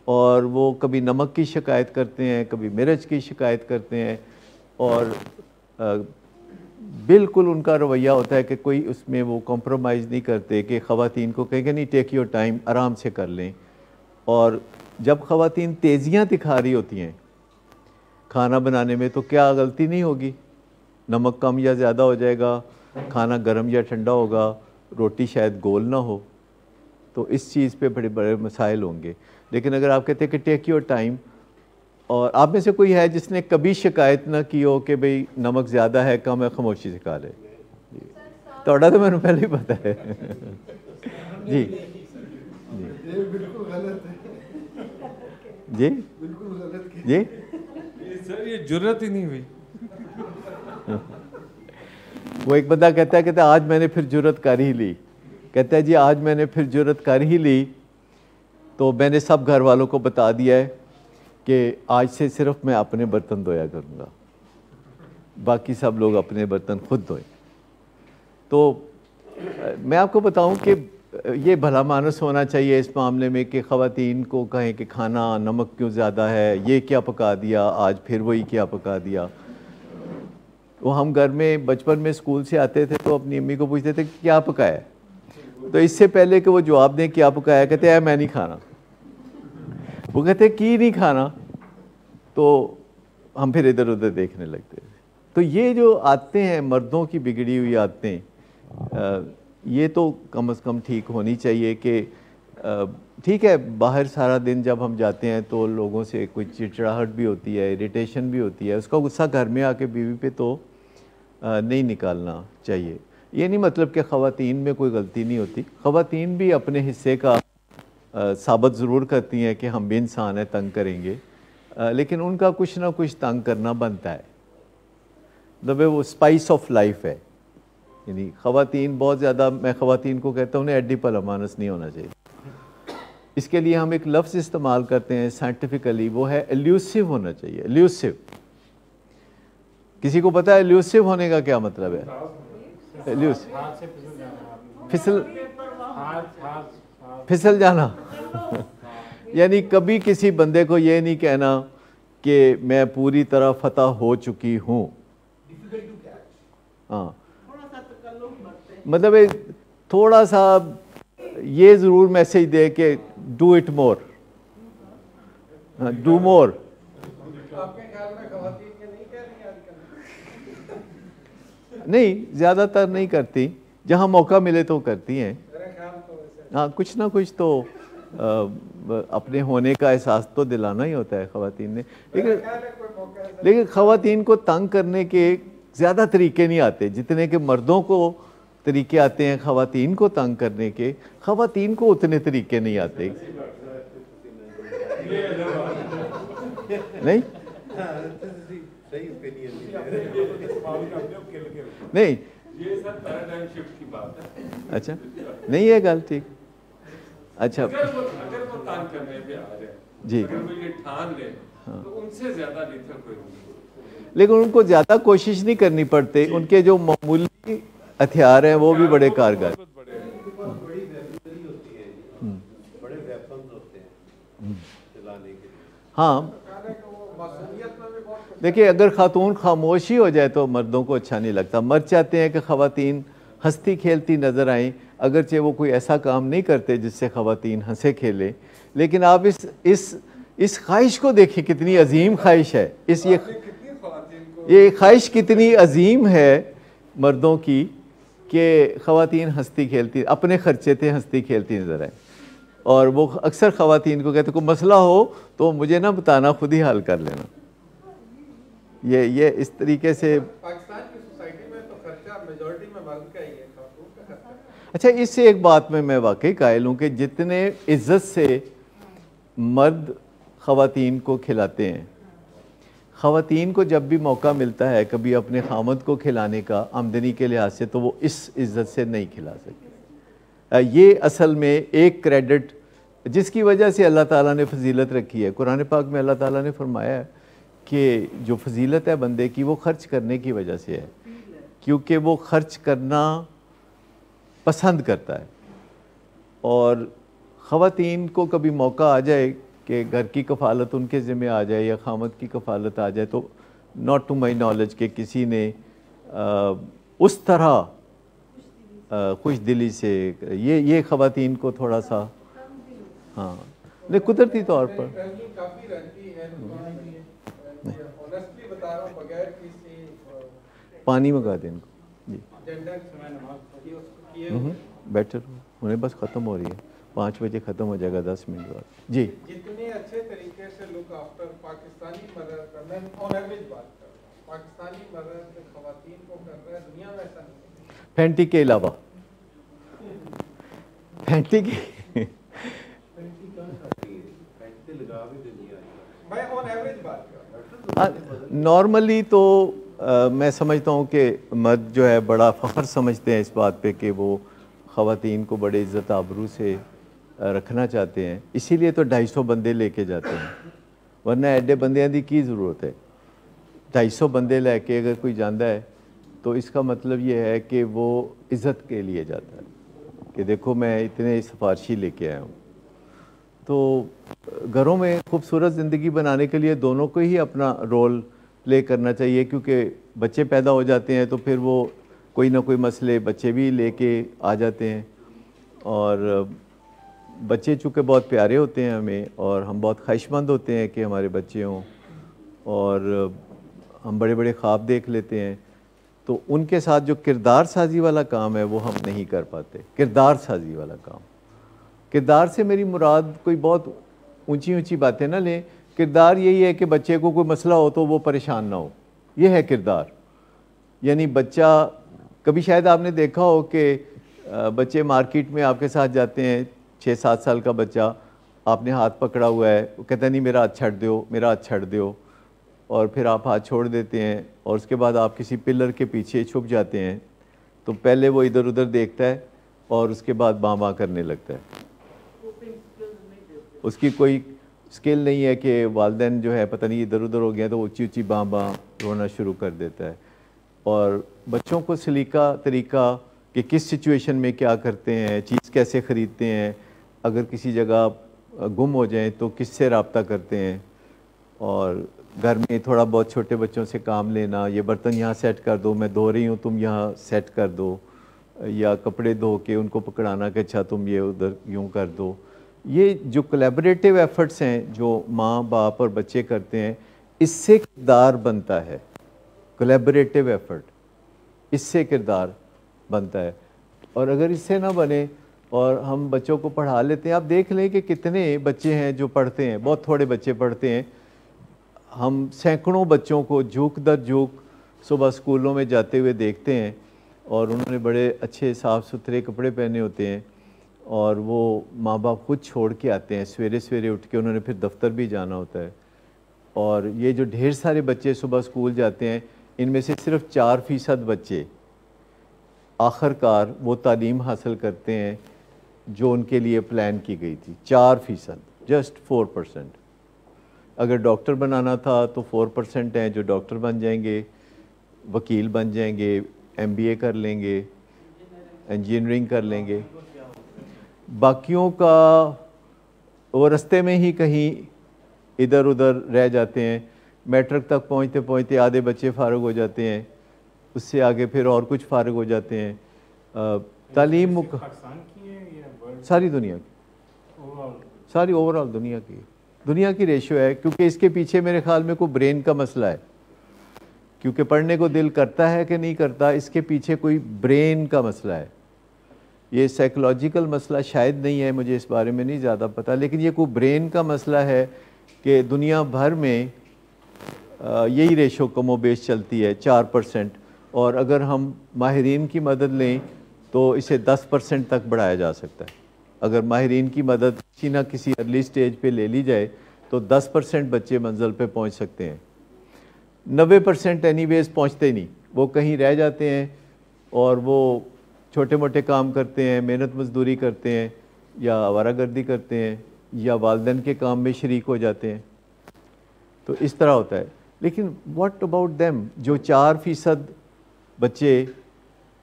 और वो कभी नमक की शिकायत करते हैं, कभी मिर्च की शिकायत करते हैं, और बिल्कुल उनका रवैया होता है कि कोई उसमें वो कॉम्प्रोमाइज़ नहीं करते कि ख़वातीन को कहेंगे नहीं, टेक योर टाइम, आराम से कर लें। और जब ख़वातीन तेज़ियाँ दिखा रही होती हैं खाना बनाने में तो क्या गलती नहीं होगी, नमक कम या ज़्यादा हो जाएगा, खाना गर्म या ठंडा होगा, रोटी शायद गोल ना हो, तो इस चीज़ पे बड़े बड़े मसाइल होंगे। लेकिन अगर आप कहते हैं कि टेक योर टाइम, और आप में से कोई है जिसने कभी शिकायत ना की हो कि भाई नमक ज़्यादा है कम है, खामोशी से खा ले, थोड़ा तो मैंने पहले ही पता है। जी ये बिल्कुल गलत है जी बिल्कुल गलत है जी सर, ये जुर्रत ही नहीं हुई। वो एक बंदा कहता है आज मैंने फिर जुर्रत कर ही ली, कहता है जी आज मैंने फिर जुर्रत कर ही ली, तो मैंने सब घर वालों को बता दिया है कि आज से सिर्फ मैं अपने बर्तन धोया करूँगा, बाकी सब लोग अपने बर्तन खुद धोएं। तो मैं आपको बताऊं कि ये भला मानस होना चाहिए इस मामले में कि ख़वातीन को कहें कि खाना नमक क्यों ज़्यादा है, ये क्या पका दिया, आज फिर वही क्या पका दिया। वो हम घर में बचपन में स्कूल से आते थे तो अपनी अम्मी को पूछते थे कि क्या पकाया, तो इससे पहले कि वो जवाब दें क्या पकाया, कहते हैं मैं नहीं खाना। वो कहते कि नहीं खाना, तो हम फिर इधर उधर देखने लगते थे। तो ये जो आदतें हैं मर्दों की बिगड़ी हुई आदतें, ये तो कम से कम ठीक होनी चाहिए कि ठीक है, बाहर सारा दिन जब हम जाते हैं तो लोगों से कोई चिड़चिड़ाहट भी होती है, इरिटेशन भी होती है, उसका गुस्सा घर में आके बीवी पे तो नहीं निकालना चाहिए। ये नहीं मतलब कि ख़वातीन में कोई गलती नहीं होती, ख़वातीन भी अपने हिस्से का साबित ज़रूर करती हैं कि हम भी इंसान हैं, तंग करेंगे, लेकिन उनका कुछ ना कुछ तंग करना बनता है। मतलब वो स्पाइस ऑफ लाइफ है। यानी ख़वातीन बहुत ज़्यादा, मैं ख़वातीन को कहता हूँ एड्डी पला मानस नहीं होना चाहिए। इसके लिए हम एक लफ्ज़ इस्तेमाल करते हैं साइंटिफिकली, वो है एल्यूसिव होना चाहिए। एल्यूसिव, किसी को पता है एल्यूसिव होने का क्या मतलब है? एल्यूसिव फिसल जाना यानी कभी किसी बंदे को ये नहीं कहना कि मैं पूरी तरह फतह हो चुकी हूँ। हाँ, मतलब एक थोड़ा सा ये ज़रूर मैसेज दे कि do it more, do more. आपके ख्याल में ख़वातीन ये नहीं कह रही आजकल? नहीं, ज़्यादातर नहीं करती, जहाँ मौका मिले तो करती हैं। मेरा ख्याल तो वैसे हाँ, कुछ ना कुछ तो अपने होने का एहसास तो दिलाना ही होता है ख़वातीन ने। लेकिन ख़वातीन को तंग करने के ज़्यादा तरीके नहीं आते जितने के मर्दों को तरीके आते हैं ख़वातीन को तंग करने के। ख़वातीन को उतने तरीके नहीं आते। नहीं नहीं, ये सर पैराडाइम शिफ्ट की बात है। अच्छा, नहीं है गल ठीक। अच्छा, अगर वो तंग करने पे आ रहे हैं जी, अगर वो ये ठान ले तो उनसे ज्यादा लीथल कोई नहीं। लेकिन उनको ज़्यादा कोशिश नहीं करनी पड़ती, उनके जो मामूली हथियार हैं वो भी बड़े कारगर। हाँ, देखिए अगर खातून खामोशी हो जाए तो मर्दों को अच्छा नहीं लगता। मर्द चाहते हैं कि ख़वातीन हंसती खेलती नज़र आएं, अगरचे वो कोई ऐसा काम नहीं करते जिससे ख़वातीन हंसे खेले। लेकिन आप इस ख्वाहिश को देखिए, कितनी अजीम ख्वाहिश है। ये ख्वाहिश कितनी अजीम है मर्दों की कि ख़वातीन हंसती खेलती अपने खर्चे थे हंसती खेलती नज़र आए। और वो अक्सर ख़वातीन को कहते कोई मसला हो तो मुझे ना बताना, खुद ही हल कर लेना। ये इस तरीके से पाकिस्तान की सोसाइटी में तो खर्चा मेजॉरिटी में मर्द का ही है, खातून का खर्चा। अच्छा, इससे एक बात में मैं वाकई कायल हूँ कि जितने इज्जत से मर्द ख़वातीन को खिलाते हैं, ख़वातीन को जब भी मौका मिलता है कभी अपने खामद को खिलाने का आमदनी के लिहाज से, तो वो इस इज़्ज़त से नहीं खिला सकते। ये असल में एक क्रेडिट जिसकी वजह से अल्लाह ताला ने फजीलत रखी है। कुरान पाक में अल्लाह ताला ने फरमाया है कि जो फजीलत है बंदे की वो खर्च करने की वजह से है, क्योंकि वो खर्च करना पसंद करता है। और ख़वातीन को कभी मौका आ जाए कि घर की कफ़ालत उनके ज़िम्मे आ जाए या खामद की कफ़ालत आ जाए, तो नॉट टू माई नॉलेज के किसी ने उस तरह खुश दिली से ये ख़वातीन को थोड़ा सा, हाँ, नहीं कुदरती तौर पर काफ़ी रहती है, ऑनेस्टली बता रहा हूँ, बगैर किसी पानी मंगा दें इनको जी। जेंडर बेटर उन्हें बस ख़त्म हो रही है, 5 बजे ख़त्म हो जाएगा, 10 मिनट बाद जी। जितने अच्छे तरीके से लुक आफ्टर पाकिस्तानी मर्द करना, ऑन एवरेज बात कर रहा हूँ, पाकिस्तानी मर्द ख़वातीन को कर रहा है, दुनिया में ऐसा नहीं। फैंटी के अलावा, फैंटी की मैं ऑन एवरेज बात कर रहा हूँ। नॉर्मली तो मैं समझता हूँ कि मर्द जो है बड़ा फ़ख्र समझते हैं इस बात पे कि वो ख़वातीन को बड़े इज़्ज़त आबरू से रखना चाहते हैं, इसीलिए तो 250 बंदे लेके जाते हैं, वरना एडे बंदियां दी की ज़रूरत है। 250 बंदे लेके अगर कोई जाता है तो इसका मतलब ये है कि वो इज़्ज़त के लिए जाता है कि देखो मैं इतने सिफारशी लेके आया हूँ। तो घरों में खूबसूरत ज़िंदगी बनाने के लिए दोनों को ही अपना रोल प्ले करना चाहिए, क्योंकि बच्चे पैदा हो जाते हैं तो फिर वो कोई ना कोई मसले बच्चे भी लेके आ जाते हैं। और बच्चे चूँकि बहुत प्यारे होते हैं हमें, और हम बहुत ख्वाहिशमंद होते हैं कि हमारे बच्चे हों, और हम बड़े बड़े ख्वाब देख लेते हैं, तो उनके साथ जो किरदार साजी वाला काम है वो हम नहीं कर पाते। किरदार साजी वाला काम, किरदार से मेरी मुराद कोई बहुत ऊंची ऊंची बातें ना लें। किरदार यही है कि बच्चे को कोई मसला हो तो वो परेशान ना हो, ये है किरदार। यानी बच्चा, कभी शायद आपने देखा हो कि बच्चे मार्केट में आपके साथ जाते हैं, 6-7 साल का बच्चा, आपने हाथ पकड़ा हुआ है, वो कहता नहीं मेरा हाथ छड़ दो, मेरा हाथ छड़ दो, और फिर आप हाथ छोड़ देते हैं और उसके बाद आप किसी पिलर के पीछे छुप जाते हैं। तो पहले वो इधर उधर देखता है और उसके बाद बाँ बाँ करने लगता है। उसकी कोई स्किल नहीं है कि वालिदैन जो है पता नहीं इधर उधर हो गया तो ऊँची ऊँची बाँ बाँ रोना शुरू कर देता है। और बच्चों को सलीका तरीका कि किस सिचुएशन में क्या करते हैं, चीज़ कैसे ख़रीदते हैं, अगर किसी जगह गुम हो जाएं तो किससे रब्ता करते हैं, और घर में थोड़ा बहुत छोटे बच्चों से काम लेना, ये बर्तन यहाँ सेट कर दो, मैं धो रही हूँ तुम यहाँ सेट कर दो, या कपड़े धो के उनको पकड़ाना कि अच्छा तुम ये उधर यूँ कर दो। ये जो कोलैबोरेटिव एफर्ट्स हैं जो माँ बाप और बच्चे करते हैं, इससे किरदार बनता है। कोलैबोरेटिव एफर्ट, इससे किरदार बनता है। और अगर इससे ना बने और हम बच्चों को पढ़ा लेते हैं, आप देख लें कि कितने बच्चे हैं जो पढ़ते हैं, बहुत थोड़े बच्चे पढ़ते हैं। हम सैकड़ों बच्चों को झूक दर झूक सुबह स्कूलों में जाते हुए देखते हैं, और उन्होंने बड़े अच्छे साफ़ सुथरे कपड़े पहने होते हैं, और वो माँ बाप खुद छोड़ के आते हैं सवेरे सवेरे उठ के, उन्होंने फिर दफ्तर भी जाना होता है। और ये जो ढेर सारे बच्चे सुबह स्कूल जाते हैं, इनमें से सिर्फ 4% बच्चे आखिरकार वो तालीम हासिल करते हैं जो उनके लिए प्लान की गई थी। 4%, जस्ट 4%। अगर डॉक्टर बनाना था तो 4% हैं जो डॉक्टर बन जाएंगे, वकील बन जाएंगे, MBA कर लेंगे, इंजीनियरिंग कर लेंगे। बाकियों का वो रास्ते में ही कहीं इधर उधर रह जाते हैं। मैट्रिक तक पहुंचते पहुंचते आधे बच्चे फारग हो जाते हैं, उससे आगे फिर और कुछ फारग हो जाते हैं। तालीम सारी दुनिया की, सारी ओवरऑल दुनिया की रेशो है, क्योंकि इसके पीछे मेरे ख्याल में कोई ब्रेन का मसला है। क्योंकि पढ़ने को दिल करता है कि नहीं करता, इसके पीछे कोई ब्रेन का मसला है। ये साइकोलॉजिकल मसला शायद नहीं है, मुझे इस बारे में नहीं ज़्यादा पता, लेकिन ये कोई ब्रेन का मसला है कि दुनिया भर में यही रेशो कमोबेश चलती है 4%, और अगर हम माहिरीन की मदद लें तो इसे 10% तक बढ़ाया जा सकता है। अगर माहिरीन की मदद किसी ना किसी अर्ली स्टेज पे ले ली जाए तो 10% बच्चे मंजिल पे पहुंच सकते हैं। 90% एनीवेज पहुंचते ही नहीं, वो कहीं रह जाते हैं और वो छोटे मोटे काम करते हैं, मेहनत मजदूरी करते हैं, या आवारागर्दी करते हैं, या वालिदैन के काम में शरीक हो जाते हैं। तो इस तरह होता है। लेकिन व्हाट अबाउट देम, जो 4% बच्चे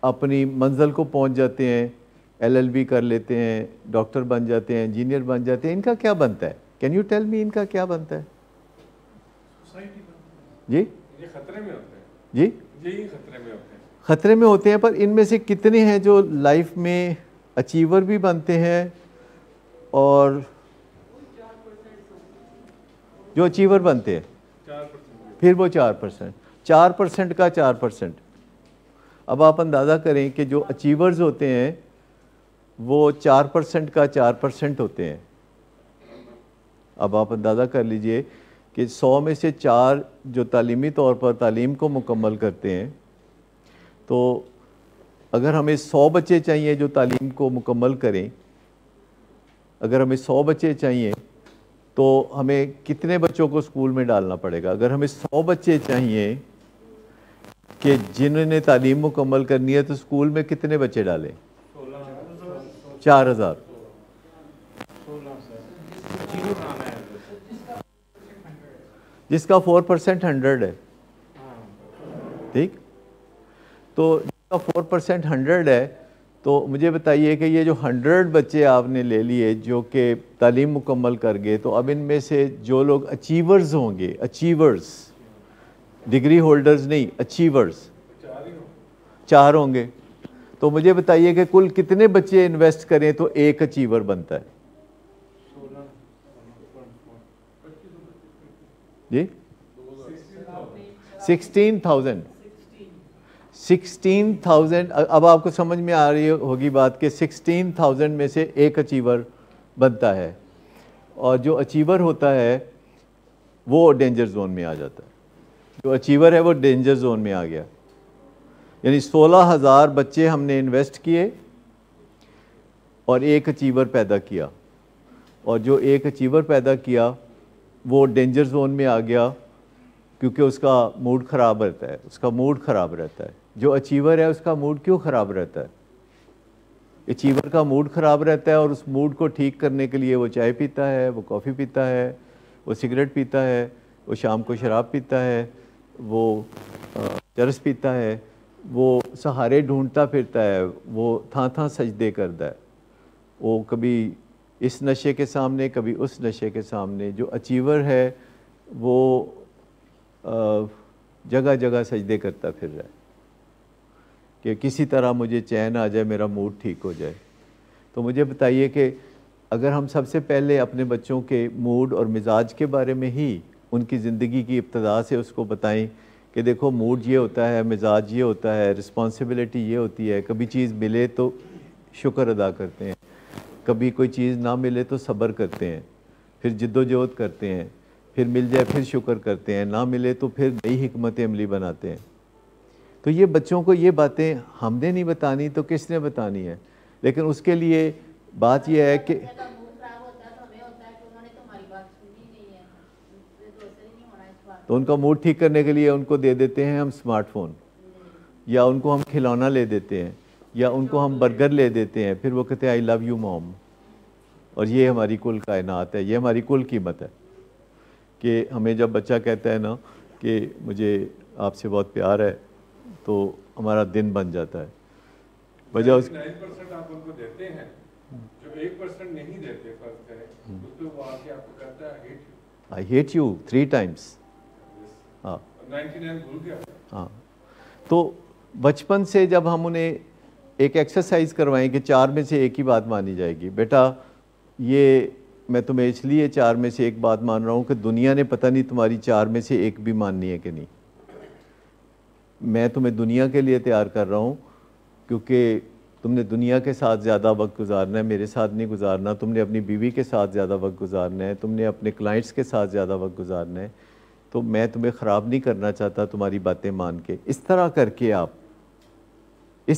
अपनी मंजिल को पहुंच जाते हैं, LLB कर लेते हैं, डॉक्टर बन जाते हैं, इंजीनियर बन जाते हैं, इनका क्या बनता है? कैन यू टेल मी इनका क्या बनता है? जी ये खतरे में होते हैं। जी यही खतरे में होते हैं। खतरे में होते हैं, पर इनमें से कितने हैं जो लाइफ में अचीवर भी बनते हैं, और जो अचीवर बनते हैं 4%। फिर वो 4% का 4%। अब आप अंदाज़ा करें कि जो अचीवर्स होते हैं वो 4% का 4% होते हैं। अब आप अंदाज़ा कर लीजिए कि 100 में से 4 जो तालीमी तौर पर तालीम को मुकम्मल करते हैं, तो अगर हमें 100 बच्चे चाहिए जो तालीम को मुकम्मल करें, अगर हमें 100 बच्चे चाहिए तो हमें कितने बच्चों को स्कूल में डालना पड़ेगा? अगर हमें 100 बच्चे चाहिए कि जिन्होंने तालीम मुकम्मल करनी है, तो स्कूल में कितने बच्चे डालें? 4000। जिसका 4% 100 है, ठीक? तो जिसका 4% 100 है, तो मुझे बताइए कि ये जो 100 बच्चे आपने ले लिए जो कि तालीम मुकम्मल कर गए, तो अब इनमें से जो लोग अचीवर्स होंगे, अचीवर्स, डिग्री होल्डर्स नहीं, अचीवर्स 4 होंगे, तो मुझे बताइए कि कुल कितने बच्चे इन्वेस्ट करें तो एक अचीवर बनता है? जी 16,000। 16,000। अब आपको समझ में आ रही होगी बात कि 16,000 में से एक अचीवर बनता है, और जो अचीवर होता है वो डेंजर जोन में आ जाता है। जो अचीवर है वो डेंजर जोन में आ गया। यानी 16,000 बच्चे हमने इन्वेस्ट किए और एक अचीवर पैदा किया, और जो एक अचीवर पैदा किया वो डेंजर जोन में आ गया, क्योंकि उसका मूड ख़राब रहता है, उसका मूड ख़राब रहता है। जो अचीवर है उसका मूड क्यों ख़राब रहता है? अचीवर का मूड ख़राब रहता है, और उस मूड को ठीक करने के लिए वो चाय पीता है, वो कॉफ़ी पीता है, वो सिगरेट पीता है, वो शाम को शराब पीता है, वो चरस पीता है, वो सहारे ढूंढता फिरता है, वो था सजदे करता है, वो कभी इस नशे के सामने, कभी उस नशे के सामने। जो अचीवर है वो जगह जगह सजदे करता फिर रहा है कि किसी तरह मुझे चैन आ जाए, मेरा मूड ठीक हो जाए। तो मुझे बताइए कि अगर हम सबसे पहले अपने बच्चों के मूड और मिजाज के बारे में ही उनकी ज़िंदगी की इब्तदा से उसको बताएं कि देखो मूड ये होता है, मिजाज ये होता है, रिस्पॉन्सिबिलिटी ये होती है, कभी चीज़ मिले तो शुक्र अदा करते हैं, कभी कोई चीज़ ना मिले तो सब्र करते हैं, फिर जिद्दोजहद करते हैं, फिर मिल जाए फिर शुक्र करते हैं, ना मिले तो फिर नई हिकमत अमली बनाते हैं। तो ये बच्चों को ये बातें हमने नहीं बतानी तो किसने बतानी है? लेकिन उसके लिए बात यह है कि तो उनका मूड ठीक करने के लिए उनको दे देते हैं हम स्मार्टफोन, या उनको हम खिलौना ले देते हैं, या उनको हम बर्गर ले देते हैं, फिर वो कहते हैं आई लव यू मॉम, और ये हमारी कुल कायनात है, ये हमारी कुल कीमत है। कि हमें जब बच्चा कहता है ना कि मुझे आपसे बहुत प्यार है, तो हमारा दिन बन जाता है। वजह 9% आप उनको देते हैं, जो 1% नहीं देते, फर्क है उस पे वो आके आपको कहता है आई हेट यू 3 टाइम्स। हाँ 99 भूल गया। हाँ, तो बचपन से जब हम उन्हें एक एक्सरसाइज करवाएं कि 4 में से एक ही बात मानी जाएगी, बेटा ये मैं तुम्हें इसलिए 4 में से एक बात मान रहा हूँ कि दुनिया ने पता नहीं तुम्हारी 4 में से एक भी माननी है कि नहीं। मैं तुम्हें दुनिया के लिए तैयार कर रहा हूँ, क्योंकि तुमने दुनिया के साथ ज़्यादा वक्त गुजारना है, मेरे साथ नहीं गुजारना। तुमने अपनी बीवी के साथ ज़्यादा वक्त गुजारना है, तुमने अपने क्लाइंट्स के साथ ज़्यादा वक्त गुजारना है। तो मैं तुम्हें ख़राब नहीं करना चाहता तुम्हारी बातें मान के। इस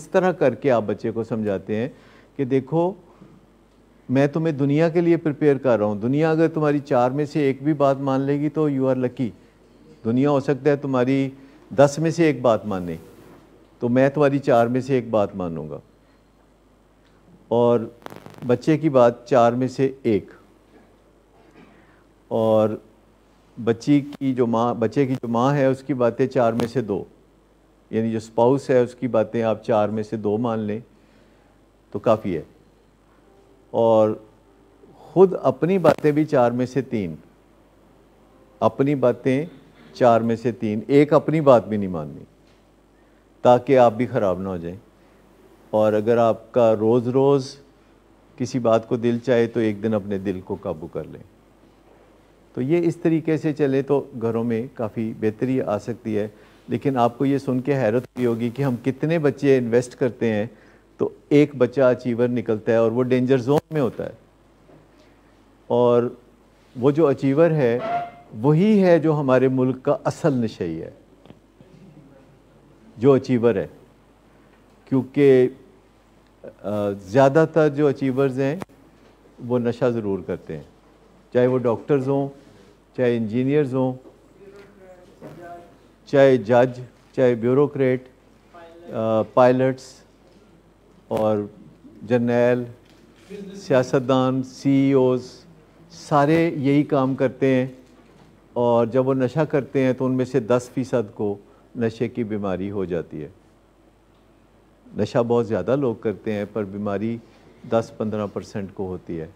तरह करके आप बच्चे को समझाते हैं कि देखो मैं तुम्हें दुनिया के लिए प्रिपेयर कर रहा हूँ। दुनिया अगर तुम्हारी 4 में से एक भी बात मान लेगी तो यू आर लकी। दुनिया हो सकता है तुम्हारी 10 में से एक बात माने, तो मैं तुम्हारी 4 में से एक बात मानूंगा। और बच्चे की बात 4 में से एक, और बच्चे की जो माँ है उसकी बातें 4 में से 2, यानी जो स्पाउस है उसकी बातें आप 4 में से 2 मान लें तो काफ़ी है। और ख़ुद अपनी बातें भी 4 में से 3, अपनी बातें 4 में से 3, एक अपनी बात भी नहीं माननी ताकि आप भी ख़राब ना हो जाएं। और अगर आपका रोज़ रोज़ किसी बात को दिल चाहे तो एक दिन अपने दिल को काबू कर लें। तो ये इस तरीके से चले तो घरों में काफ़ी बेहतरी आ सकती है। लेकिन आपको ये सुन के हैरत भी होगी कि हम कितने बच्चे इन्वेस्ट करते हैं तो एक बच्चा अचीवर निकलता है और वो डेंजर जोन में होता है। और वो जो अचीवर है वही है जो हमारे मुल्क का असल नशई है, जो अचीवर है। क्योंकि ज़्यादातर जो अचीवर्स हैं वो नशा ज़रूर करते हैं, चाहे वो डॉक्टर्स हों, चाहे इंजीनियर्स हों, चाहे जज, चाहे ब्यूरोक्रेट, पायलट्स और जर्नैल, सियासतदान, CEOs, सारे यही काम करते हैं। और जब वो नशा करते हैं तो उनमें से 10% को नशे की बीमारी हो जाती है। नशा बहुत ज़्यादा लोग करते हैं पर बीमारी 10-15% को होती है,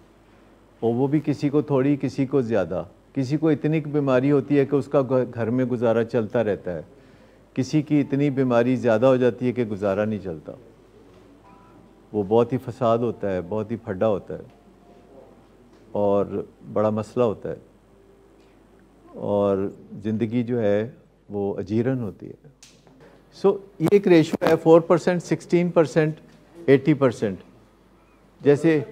और वो भी किसी को थोड़ी, किसी को ज़्यादा। किसी को इतनी बीमारी होती है कि उसका घर में गुजारा चलता रहता है, किसी की इतनी बीमारी ज़्यादा हो जाती है कि गुजारा नहीं चलता। वो बहुत ही फसाद होता है, बहुत ही फड्डा होता है और बड़ा मसला होता है, और ज़िंदगी जो है वो अजीरन होती है। ये एक रेशो है 4%, 16%, 80%। जैसे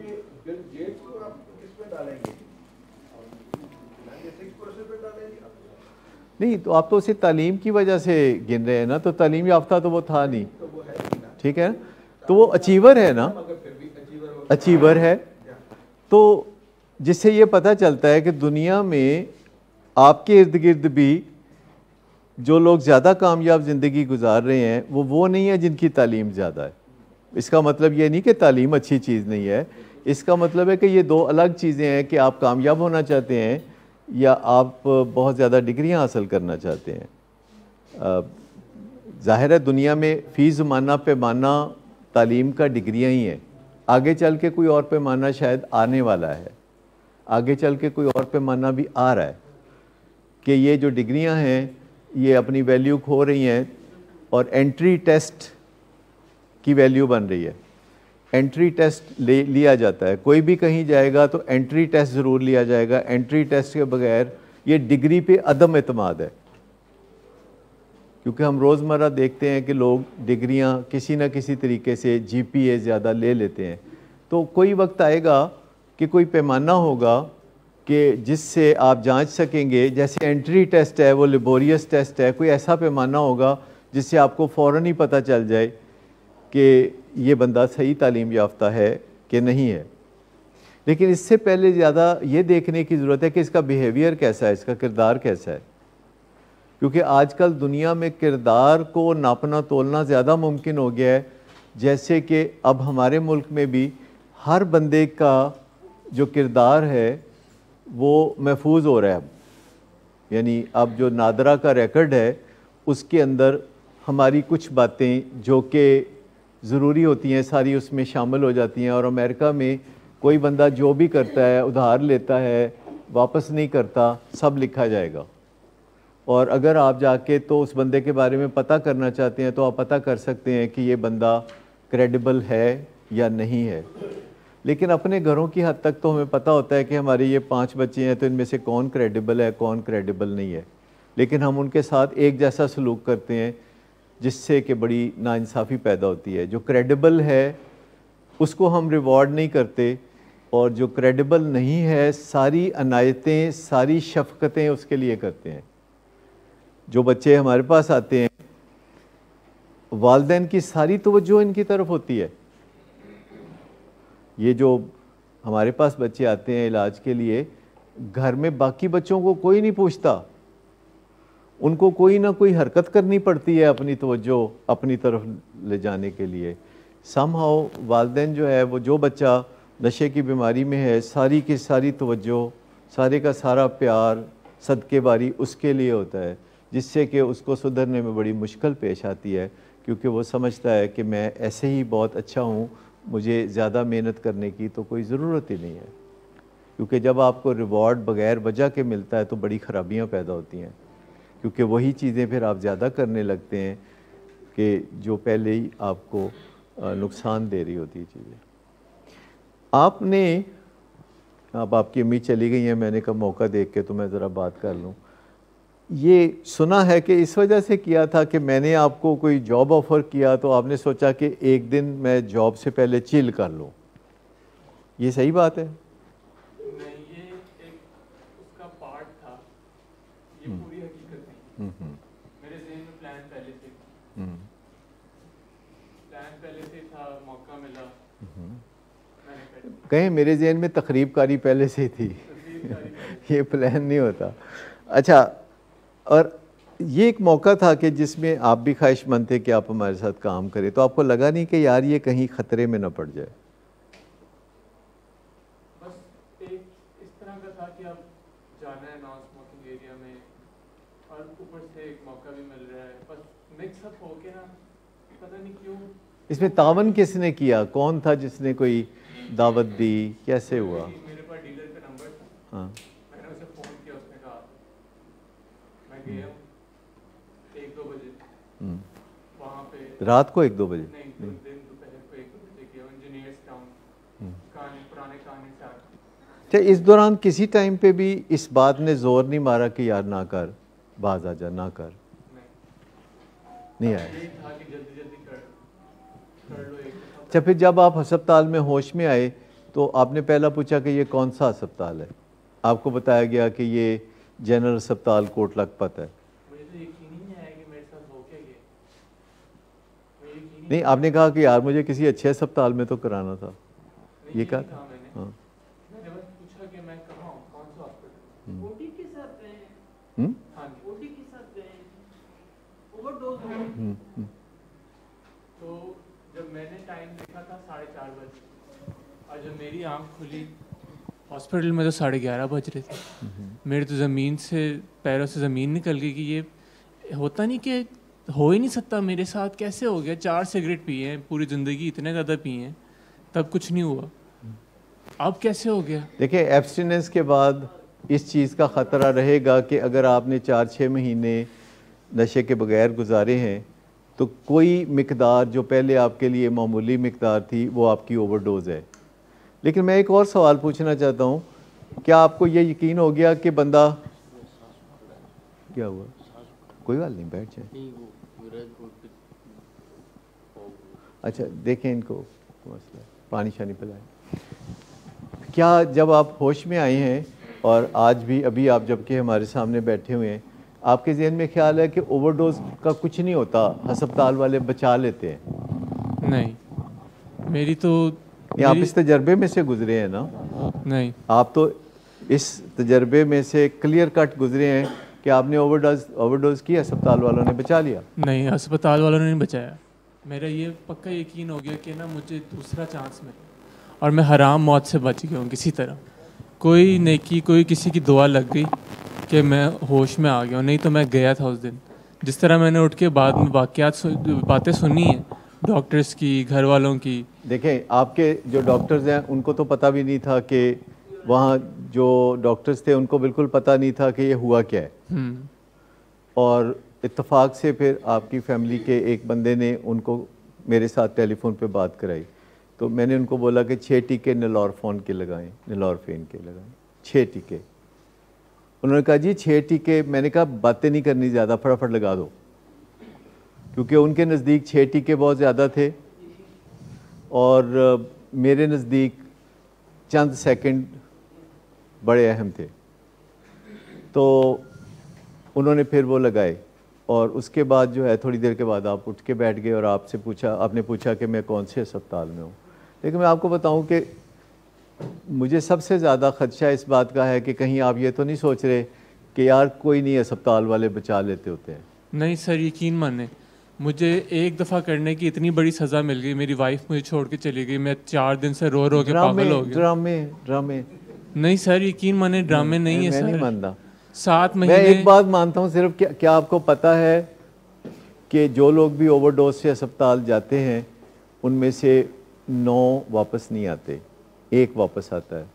नहीं, तो आप तो उसे तालीम की वजह से गिन रहे हैं ना, तो तालीम याफ्ता तो वो था नहीं, ठीक है। तो वो अचीवर है ना, अचीवर है। तो जिससे ये पता चलता है कि दुनिया में आपके इर्द गिर्द भी जो लोग ज़्यादा कामयाब ज़िंदगी गुजार रहे हैं वो नहीं है जिनकी तालीम ज़्यादा है। इसका मतलब ये नहीं कि तालीम अच्छी चीज़ नहीं है, इसका मतलब है कि ये दो अलग चीज़ें हैं कि आप कामयाब होना चाहते हैं या आप बहुत ज़्यादा डिग्रियां हासिल करना चाहते हैं। ज़ाहिर है दुनिया में फ़ी ज़माना पैमाना तालीम का डिग्रियां ही हैं। आगे चल के कोई और पैमाना शायद आने वाला है, आगे चल के कोई और पैमाना भी आ रहा है कि ये जो डिग्रियां हैं ये अपनी वैल्यू खो रही हैं और एंट्री टेस्ट की वैल्यू बन रही है। एंट्री टेस्ट लिया जाता है, कोई भी कहीं जाएगा तो एंट्री टेस्ट ज़रूर लिया जाएगा। एंट्री टेस्ट के बगैर ये डिग्री पे अदम एतमाद है, क्योंकि हम रोज़मर्रा देखते हैं कि लोग डिग्रियां किसी न किसी तरीके से GPA ज़्यादा ले लेते हैं। तो कोई वक्त आएगा कि कोई पैमाना होगा कि जिससे आप जांच सकेंगे, जैसे एंट्री टेस्ट है वो लेबोरियस टेस्ट है, कोई ऐसा पैमाना होगा जिससे आपको फ़ौरन ही पता चल जाए कि ये बंदा सही तालीम याफ्ता है कि नहीं है। लेकिन इससे पहले ज़्यादा ये देखने की ज़रूरत है कि इसका बिहेवियर कैसा है, इसका किरदार कैसा है, क्योंकि आजकल दुनिया में किरदार को नापना तोलना ज़्यादा मुमकिन हो गया है। जैसे कि अब हमारे मुल्क में भी हर बंदे का जो किरदार है वो महफूज हो रहा है। यानी अब जो नादरा का रिकॉर्ड है उसके अंदर हमारी कुछ बातें जो कि ज़रूरी होती हैं सारी उसमें शामिल हो जाती हैं। और अमेरिका में कोई बंदा जो भी करता है, उधार लेता है, वापस नहीं करता, सब लिखा जाएगा। और अगर आप जाके तो उस बंदे के बारे में पता करना चाहते हैं तो आप पता कर सकते हैं कि ये बंदा क्रेडिबल है या नहीं है। लेकिन अपने घरों की हद तक तो हमें पता होता है कि हमारे ये 5 बच्चे हैं तो इनमें से कौन क्रेडिबल है, कौन क्रेडिबल नहीं है। लेकिन हम उनके साथ एक जैसा सलूक करते हैं जिससे कि बड़ी नाइंसाफ़ी पैदा होती है। जो क्रेडिबल है उसको हम रिवॉर्ड नहीं करते, और जो क्रेडिबल नहीं है सारी अनायतें, सारी शफ़क़तें उसके लिए करते हैं। जो बच्चे हमारे पास आते हैं, वालिदैन की सारी तवज्जो इनकी तरफ होती है। ये जो हमारे पास बच्चे आते हैं इलाज के लिए, घर में बाकी बच्चों को कोई नहीं पूछता, उनको कोई ना कोई हरकत करनी पड़ती है अपनी तवज्जो अपनी तरफ ले जाने के लिए। समहाउ वालिदैन जो है, वो जो बच्चा नशे की बीमारी में है, सारी की सारी तवज्जो, सारे का सारा प्यार, सदके बारी उसके लिए होता है, जिससे कि उसको सुधरने में बड़ी मुश्किल पेश आती है, क्योंकि वो समझता है कि मैं ऐसे ही बहुत अच्छा हूँ, मुझे ज़्यादा मेहनत करने की तो कोई ज़रूरत ही नहीं है। क्योंकि जब आपको रिवॉर्ड बग़ैर वजह के मिलता है तो बड़ी ख़राबियाँ पैदा होती हैं, क्योंकि वही चीज़ें फिर आप ज़्यादा करने लगते हैं कि जो पहले ही आपको नुकसान दे रही होती है चीज़ें। आपने, अब आपकी अम्मी चली गई हैं, मैंने कहा मौका देख के तो मैं ज़रा बात कर लूँ। ये सुना है कि इस वजह से किया था कि मैंने आपको कोई जॉब ऑफ़र किया तो आपने सोचा कि एक दिन मैं जॉब से पहले चिल कर लूँ, ये सही बात है? नहीं, ये एक उसका पार्ट था, ये पूरी हकीकत नहीं। मेरे ज़हन में प्लान पहले से था, मौका मिला, कहीं मेरे ज़हन में तकरीबकारी पहले से थी ये प्लान नहीं होता। अच्छा, और ये एक मौका था कि जिसमें आप भी ख्वाहिशमंद थे कि आप हमारे साथ काम करें, तो आपको लगा नहीं कि यार ये कहीं ख़तरे में ना पड़ जाए? बस एक इस तरह का था कि अब जाना है नॉन स्मोकिंग एरिया में, और ऊपर से एक मौका भी मिल रहा है, बस मिक्सअप हो के ना, पता नहीं क्यों। इसमें तावन किसने किया? कौन था जिसने कोई दावत दी? कैसे हुआ? मेरे पास डीलर का नंबर था। हाँ, मैंने उसे फ़ोन किया, उसने कहा मैं गया 1-2 बजे वहाँ पे। रात को 1-2 बजे? नहीं, दिन दोपहर को 1-2 बजे गया, इंजीनियर्स टाउन, पुराने कहानी से आके। अच्छा, इस दौरान किसी टाइम पे भी इस बात ने जोर नहीं मारा कि यार ना कर, बाज आ जा, ना कर? नहीं आया? यही था कि जल्दी जल्दी कर लो एक। अच्छा, फिर जब आप अस्पताल में होश में आए तो आपने पहला पूछा कि ये कौन सा अस्पताल है? आपको बताया गया कि ये जनरल अस्पताल कोट लखपत है। मुझे तो यकीन ही नहीं आया कि मेरे साथ हो क्या गया। नहीं, आपने कहा कि यार मुझे किसी अच्छे अस्पताल में तो कराना था, ये कहा था? हाँ, मैंने बस पूछा कि मैं कहाँ हूँ, कौन सा हॉस्पिटल? ओटी के साथ गए हैं। हाँ जी, ओटी के साथ गए हैं, ओवरडोज हो। तो जब मैंने टाइम देखा था 4:30 बजे, और जब मेरी आँख खुली हॉस्पिटल में तो 11:30 बज रहे थे। मेरे तो ज़मीन से, पैरों से ज़मीन निकल गई कि ये होता नहीं, कि हो ही नहीं सकता मेरे साथ, कैसे हो गया? 4 सिगरेट पिए हैं पूरी ज़िंदगी, इतने ज़्यादा पिए हैं, तब कुछ नहीं हुआ, अब कैसे हो गया? देखिए, एब्सटिनेंस के बाद इस चीज़ का ख़तरा रहेगा कि अगर आपने 4-6 महीने नशे के बगैर गुजारे हैं तो कोई मिकदार जो पहले आपके लिए मामूली मिकदार थी वो आपकी ओवरडोज है। लेकिन मैं एक और सवाल पूछना चाहता हूँ, क्या आपको ये यकीन हो गया कि बंदा, क्या हुआ? कोई बात नहीं, बैठ जाए। अच्छा, देखें इनको, मसला पानी शानी पिलाएं। क्या जब आप होश में आए हैं और आज भी अभी आप जबकि हमारे सामने बैठे हुए हैं, आपके ज़हन में ख्याल है कि ओवरडोज का कुछ नहीं होता, अस्पताल वाले बचा लेते हैं? नहीं, मेरी तो आप इस तजर्बे में से गुजरे हैं ना? नहीं, आप तो इस तजर्बे में से क्लियर कट गुजरे हैं कि आपने ओवरडोज की, अस्पताल वालों ने बचा लिया? नहीं, अस्पताल वालों ने नहीं बचाया। मेरा ये पक्का यकीन हो गया कि ना मुझे दूसरा चांस मिला, और मैं हराम मौत से बच गया हूँ किसी तरह। कोई नेकी, कोई किसी की दुआ लग गई कि मैं होश में आ गया हूँ, नहीं तो मैं गया था उस दिन। जिस तरह मैंने उठ के बाद में बातें सुनी हैं डॉक्टर्स की, घर वालों की। देखें, आपके जो डॉक्टर्स हैं उनको तो पता भी नहीं था कि वहाँ जो डॉक्टर्स थे उनको बिल्कुल पता नहीं था कि ये हुआ क्या है। और इत्तेफाक से फिर आपकी फैमिली के एक बंदे ने उनको मेरे साथ टेलीफोन पे बात कराई, तो मैंने उनको बोला कि 6 टीके नलोरफोन के लगाएं, नलोरफेन के लगाएं, 6 टीके। उन्होंने कहा जी 6 टीके। मैंने कहा बातें नहीं करनी ज़्यादा, फटाफट लगा दो, क्योंकि उनके नज़दीक 6 टीके बहुत ज़्यादा थे। और मेरे नज़दीक चंद सेकंड बड़े अहम थे। तो उन्होंने फिर वो लगाए और उसके बाद जो है थोड़ी देर के बाद आप उठ के बैठ गए और आपने पूछा कि मैं कौन से अस्पताल में हूँ। लेकिन मैं आपको बताऊँ कि मुझे सबसे ज़्यादा ख़दशा इस बात का है कि कहीं आप ये तो नहीं सोच रहे कि यार कोई नहीं, अस्पताल वाले बचा लेते होते हैं। नहीं सर, यकीन माने मुझे एक दफ़ा करने की इतनी बड़ी सज़ा मिल गई, मेरी वाइफ मुझे छोड़ के चली गई, मैं 4 दिन से रो रो के पागल हो गया। ड्रामे नहीं सर, यकीन माने ड्रामे नहीं है सर। मैं नहीं मानता। 7 महीने। मैं एक बात मानता हूँ सिर्फ, क्या आपको पता है कि जो लोग भी ओवरडोज से अस्पताल जाते हैं उनमें से 9 वापस नहीं आते, 1 वापस आता है।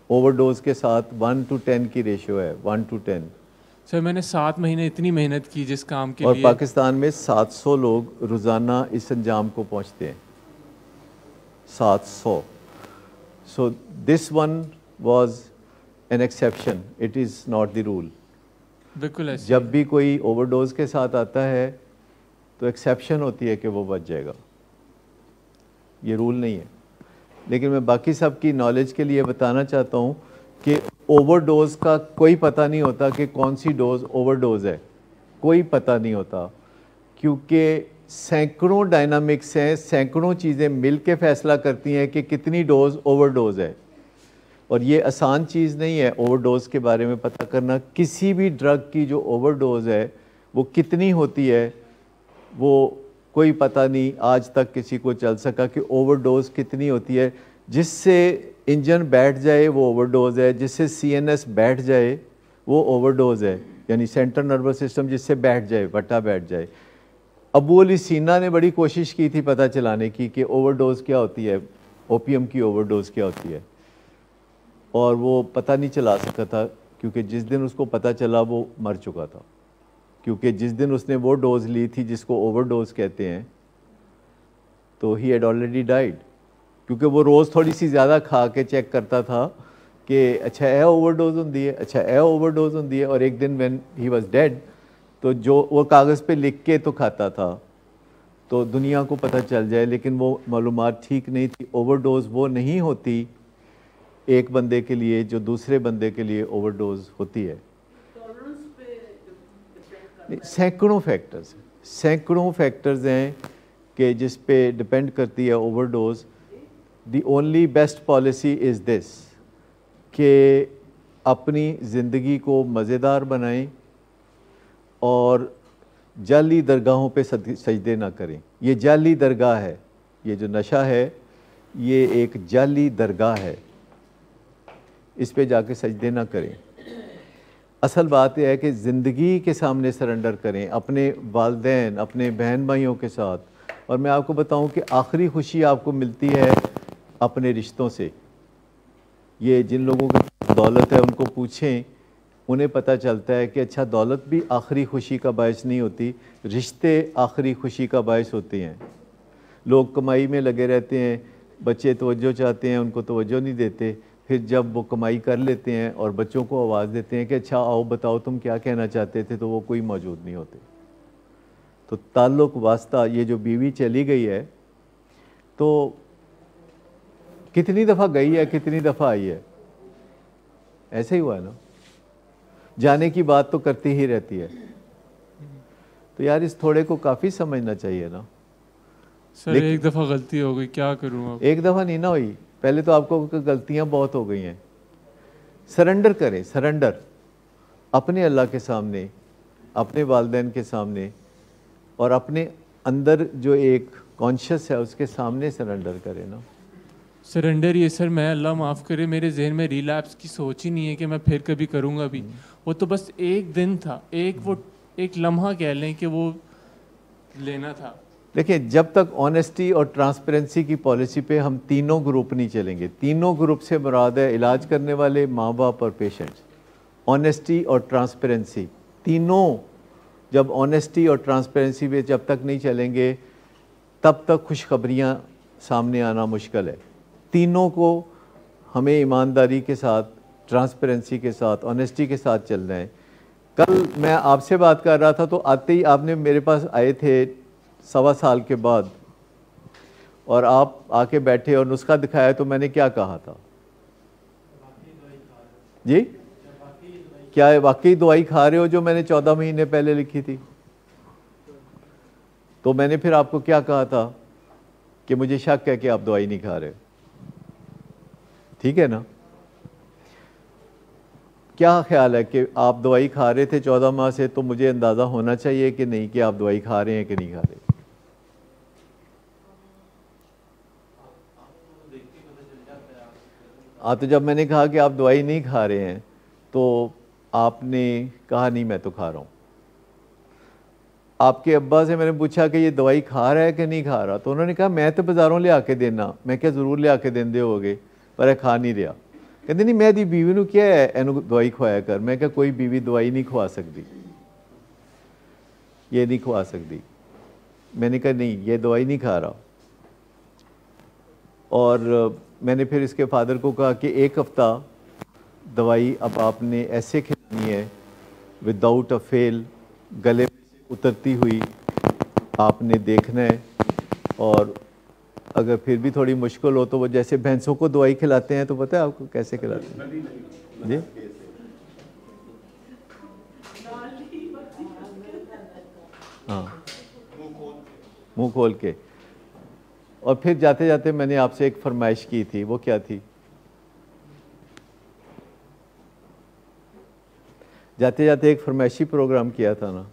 ओवरडोज के साथ 1 to 10 की रेशियो है, 1 to 10। सर मैंने 7 महीने इतनी मेहनत की जिस काम के और लिए। पाकिस्तान में 700 लोग रोज़ाना इस अंजाम को पहुँचते हैं, 700। So this one was an exception, it is not the rule. बिल्कुल ऐसे। जब भी कोई ओवरडोज के साथ आता है तो एक्सेप्शन होती है कि वो बच जाएगा, ये रूल नहीं है। लेकिन मैं बाकी सब की नॉलेज के लिए बताना चाहता हूँ कि ओवरडोज का कोई पता नहीं होता कि कौन सी डोज ओवरडोज है, कोई पता नहीं होता, क्योंकि सैकड़ों डायनामिक्स हैं, सैकड़ों चीज़ें मिल के फैसला करती हैं कि कितनी डोज ओवरडोज है। और ये आसान चीज़ नहीं है ओवरडोज के बारे में पता करना। किसी भी ड्रग की जो ओवरडोज है वो कितनी होती है वो कोई पता नहीं आज तक किसी को चल सका कि ओवरडोज कितनी होती है। जिससे इंजन बैठ जाए वो ओवरडोज है, जिससे CNS बैठ जाए वो ओवरडोज है, यानी सेंट्रल नर्वस सिस्टम जिससे बैठ जाए, वटा बैठ जाए। अबू अली सीना ने बड़ी कोशिश की थी पता चलाने की कि ओवरडोज क्या होती है, ओपीएम की ओवरडोज क्या होती है, और वो पता नहीं चला सका था, क्योंकि जिस दिन उसको पता चला वो मर चुका था। क्योंकि जिस दिन उसने वो डोज ली थी जिसको ओवरडोज कहते हैं, तो ही हैड ऑलरेडी डाइड। क्योंकि वो रोज़ थोड़ी सी ज़्यादा खा के चेक करता था कि अच्छा ए ओवरडोज होती है, अच्छा ए ओवरडोज होती है, और एक दिन व्हेन ही वाज डेड तो जो वो कागज़ पे लिख के तो खाता था तो दुनिया को पता चल जाए, लेकिन वो मालूमात ठीक नहीं थी। ओवरडोज वो नहीं होती एक बंदे के लिए जो दूसरे बंदे के लिए ओवरडोज होती है। सैकड़ों फैक्टर्स हैं कि जिस पे डिपेंड करती है overdose. The only best policy is this कि अपनी ज़िंदगी को मज़ेदार बनाएं और जाली दरगाहों पे सजदे ना करें। ये जाली दरगाह है, ये जो नशा है ये एक जाली दरगाह है, इस पे जाके सजदे ना करें। असल बात यह है कि ज़िंदगी के सामने सरेंडर करें, अपने वालिदैन, अपने बहन भाइयों के साथ। और मैं आपको बताऊं कि आखिरी खुशी आपको मिलती है अपने रिश्तों से। ये जिन लोगों की दौलत है उनको पूछें, उन्हें पता चलता है कि अच्छा दौलत भी आखिरी खुशी का बायस नहीं होती, रिश्ते आखिरी खुशी का बायस होते हैं। लोग कमाई में लगे रहते हैं, बच्चे तवज्जो चाहते हैं, उनको तवज्जो नहीं देते। फिर जब वो कमाई कर लेते हैं और बच्चों को आवाज़ देते हैं कि अच्छा आओ बताओ तुम क्या कहना चाहते थे, तो वो कोई मौजूद नहीं होते। तो ताल्लुक़ वास्ता, ये जो बीवी चली गई है तो कितनी दफ़ा गई है, कितनी दफ़ा आई है, ऐसे ही हुआ है ना। जाने की बात तो करती ही रहती है। तो यार इस थोड़े को काफ़ी समझना चाहिए ना। सर एक दफ़ा गलती हो गई, क्या करूँ अब? एक दफ़ा नहीं ना हुई, पहले तो आपको गलतियां बहुत हो गई हैं। सरेंडर करें, सरेंडर अपने अल्लाह के सामने, अपने वालिदैन के सामने, और अपने अंदर जो एक कॉन्शियस है उसके सामने सरेंडर करें ना। सरेंडर ये सर, मैं अल्लाह माफ़ करे मेरे जहन में रिलैप्स की सोच ही नहीं है कि मैं फिर कभी करूँगा भी। वो तो बस एक दिन था, एक लम्हा कह लें कि वो लेना था। देखिए जब तक ऑनेस्टी और ट्रांसपेरेंसी की पॉलिसी पे हम तीनों ग्रुप नहीं चलेंगे। तीनों ग्रुप से मुराद है इलाज करने वाले, माँ बाप और पेशेंट्स। ऑनेस्टी और ट्रांसपेरेंसी, तीनों जब ऑनेस्टी और ट्रांसपेरेंसी पे जब तक नहीं चलेंगे तब तक खुशखबरियाँ सामने आना मुश्किल है। तीनों को हमें ईमानदारी के साथ, ट्रांसपेरेंसी के साथ, ऑनेस्टी के साथ चलना है। कल मैं आपसे बात कर रहा था तो आते ही आपने मेरे पास आए थे 1.25 साल के बाद, और आप आके बैठे और नुस्खा दिखाया तो मैंने क्या कहा था जी? क्या वाकई दवाई खा रहे हो जो मैंने 14 महीने पहले लिखी थी? तो मैंने फिर आपको क्या कहा था कि मुझे शक है कि आप दवाई नहीं खा रहे, ठीक है ना? क्या ख्याल है कि आप दवाई खा रहे थे 14 माह से, तो मुझे अंदाज़ा होना चाहिए कि नहीं कि आप दवाई खा रहे हैं कि नहीं खा रहे? तो जब मैंने कहा कि आप दवाई नहीं खा रहे हैं तो आपने कहा नहीं मैं तो खा रहा हूँ। आपके अब्बा से मैंने पूछा कि ये दवाई खा रहा है कि नहीं खा रहा, तो उन्होंने कहा मैं तो बाज़ारों ले आके देना। मैं क्या ज़रूर ले आके देंदे होगे, पर खा नहीं रहा। कहते नहीं मैं दी बीवी नू क्या है इनू दवाई खवाया कर। मैं क्या कोई बीवी दवाई नहीं खवा सकती, ये नहीं खवा सकती। मैंने कहा नहीं ये दवाई नहीं खा रहा। और मैंने फिर इसके फादर को कहा कि 1 हफ्ता दवाई अब आपने ऐसे खिलानी है विदाउट अ फेल, गले में से उतरती हुई आपने देखना है। और अगर फिर भी थोड़ी मुश्किल हो तो वो जैसे भैंसों को दवाई खिलाते हैं, तो पता है आपको कैसे खिलाते हैं जी? हाँ, मुंह खोल के। और फिर जाते जाते मैंने आपसे एक फरमाइश की थी, वो क्या थी? जाते जाते एक फरमाइशी प्रोग्राम किया था ना,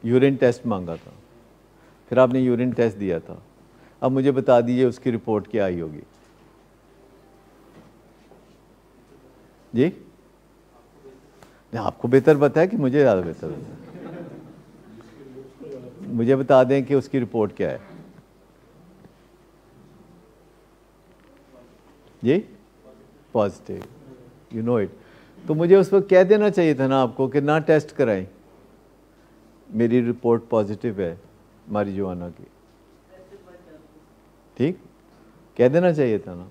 यूरिन टेस्ट मांगा था, फिर आपने यूरिन टेस्ट दिया था। अब मुझे बता दीजिए उसकी रिपोर्ट क्या आई होगी जी? आपको बेहतर पता है कि मुझे ज़्यादा बेहतर पता है? मुझे बता दें कि उसकी रिपोर्ट क्या है जी? Positive, you know it. तो मुझे उस वक्त कह देना चाहिए था ना आपको कि ना टेस्ट कराएं, मेरी रिपोर्ट पॉजिटिव है मारिजुआना की, ठीक? कह देना चाहिए था ना।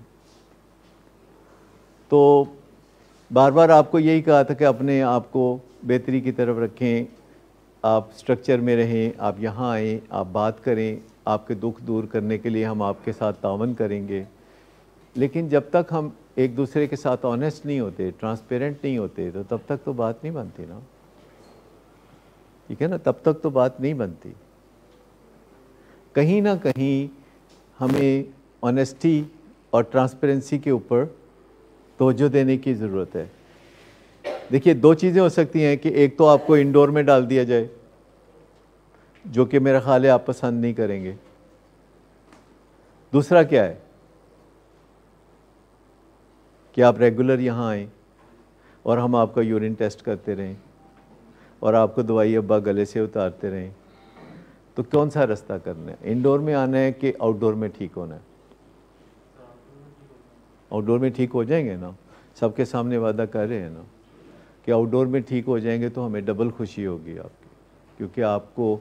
तो बार बार आपको यही कहा था कि अपने आप को बेहतरी की तरफ रखें, आप स्ट्रक्चर में रहें, आप यहाँ आएँ, आप बात करें, आपके दुख दूर करने के लिए हम आपके साथ तावन करेंगे। लेकिन जब तक हम एक दूसरे के साथ ऑनेस्ट नहीं होते, ट्रांसपेरेंट नहीं होते, तो तब तक तो बात नहीं बनती ना, ठीक है ना? तब तक तो बात नहीं बनती। कहीं ना कहीं हमें ऑनेस्टी और ट्रांसपेरेंसी के ऊपर तवज्जो देने की ज़रूरत है। देखिए 2 चीज़ें हो सकती हैं कि एक तो आपको इंडोर में डाल दिया जाए, जो कि मेरा ख्याल है आप पसंद नहीं करेंगे। दूसरा क्या है कि आप रेगुलर यहाँ आएँ और हम आपका यूरिन टेस्ट करते रहें और आपको दवाई अब्बा गले से उतारते रहें। तो कौन सा रास्ता करना है? इंडोर में आना है कि आउटडोर में ठीक होना है? आउटडोर में ठीक हो जाएंगे ना, सबके सामने वादा कर रहे हैं ना कि आउटडोर में ठीक हो जाएंगे तो हमें डबल खुशी होगी आपकी, क्योंकि आपको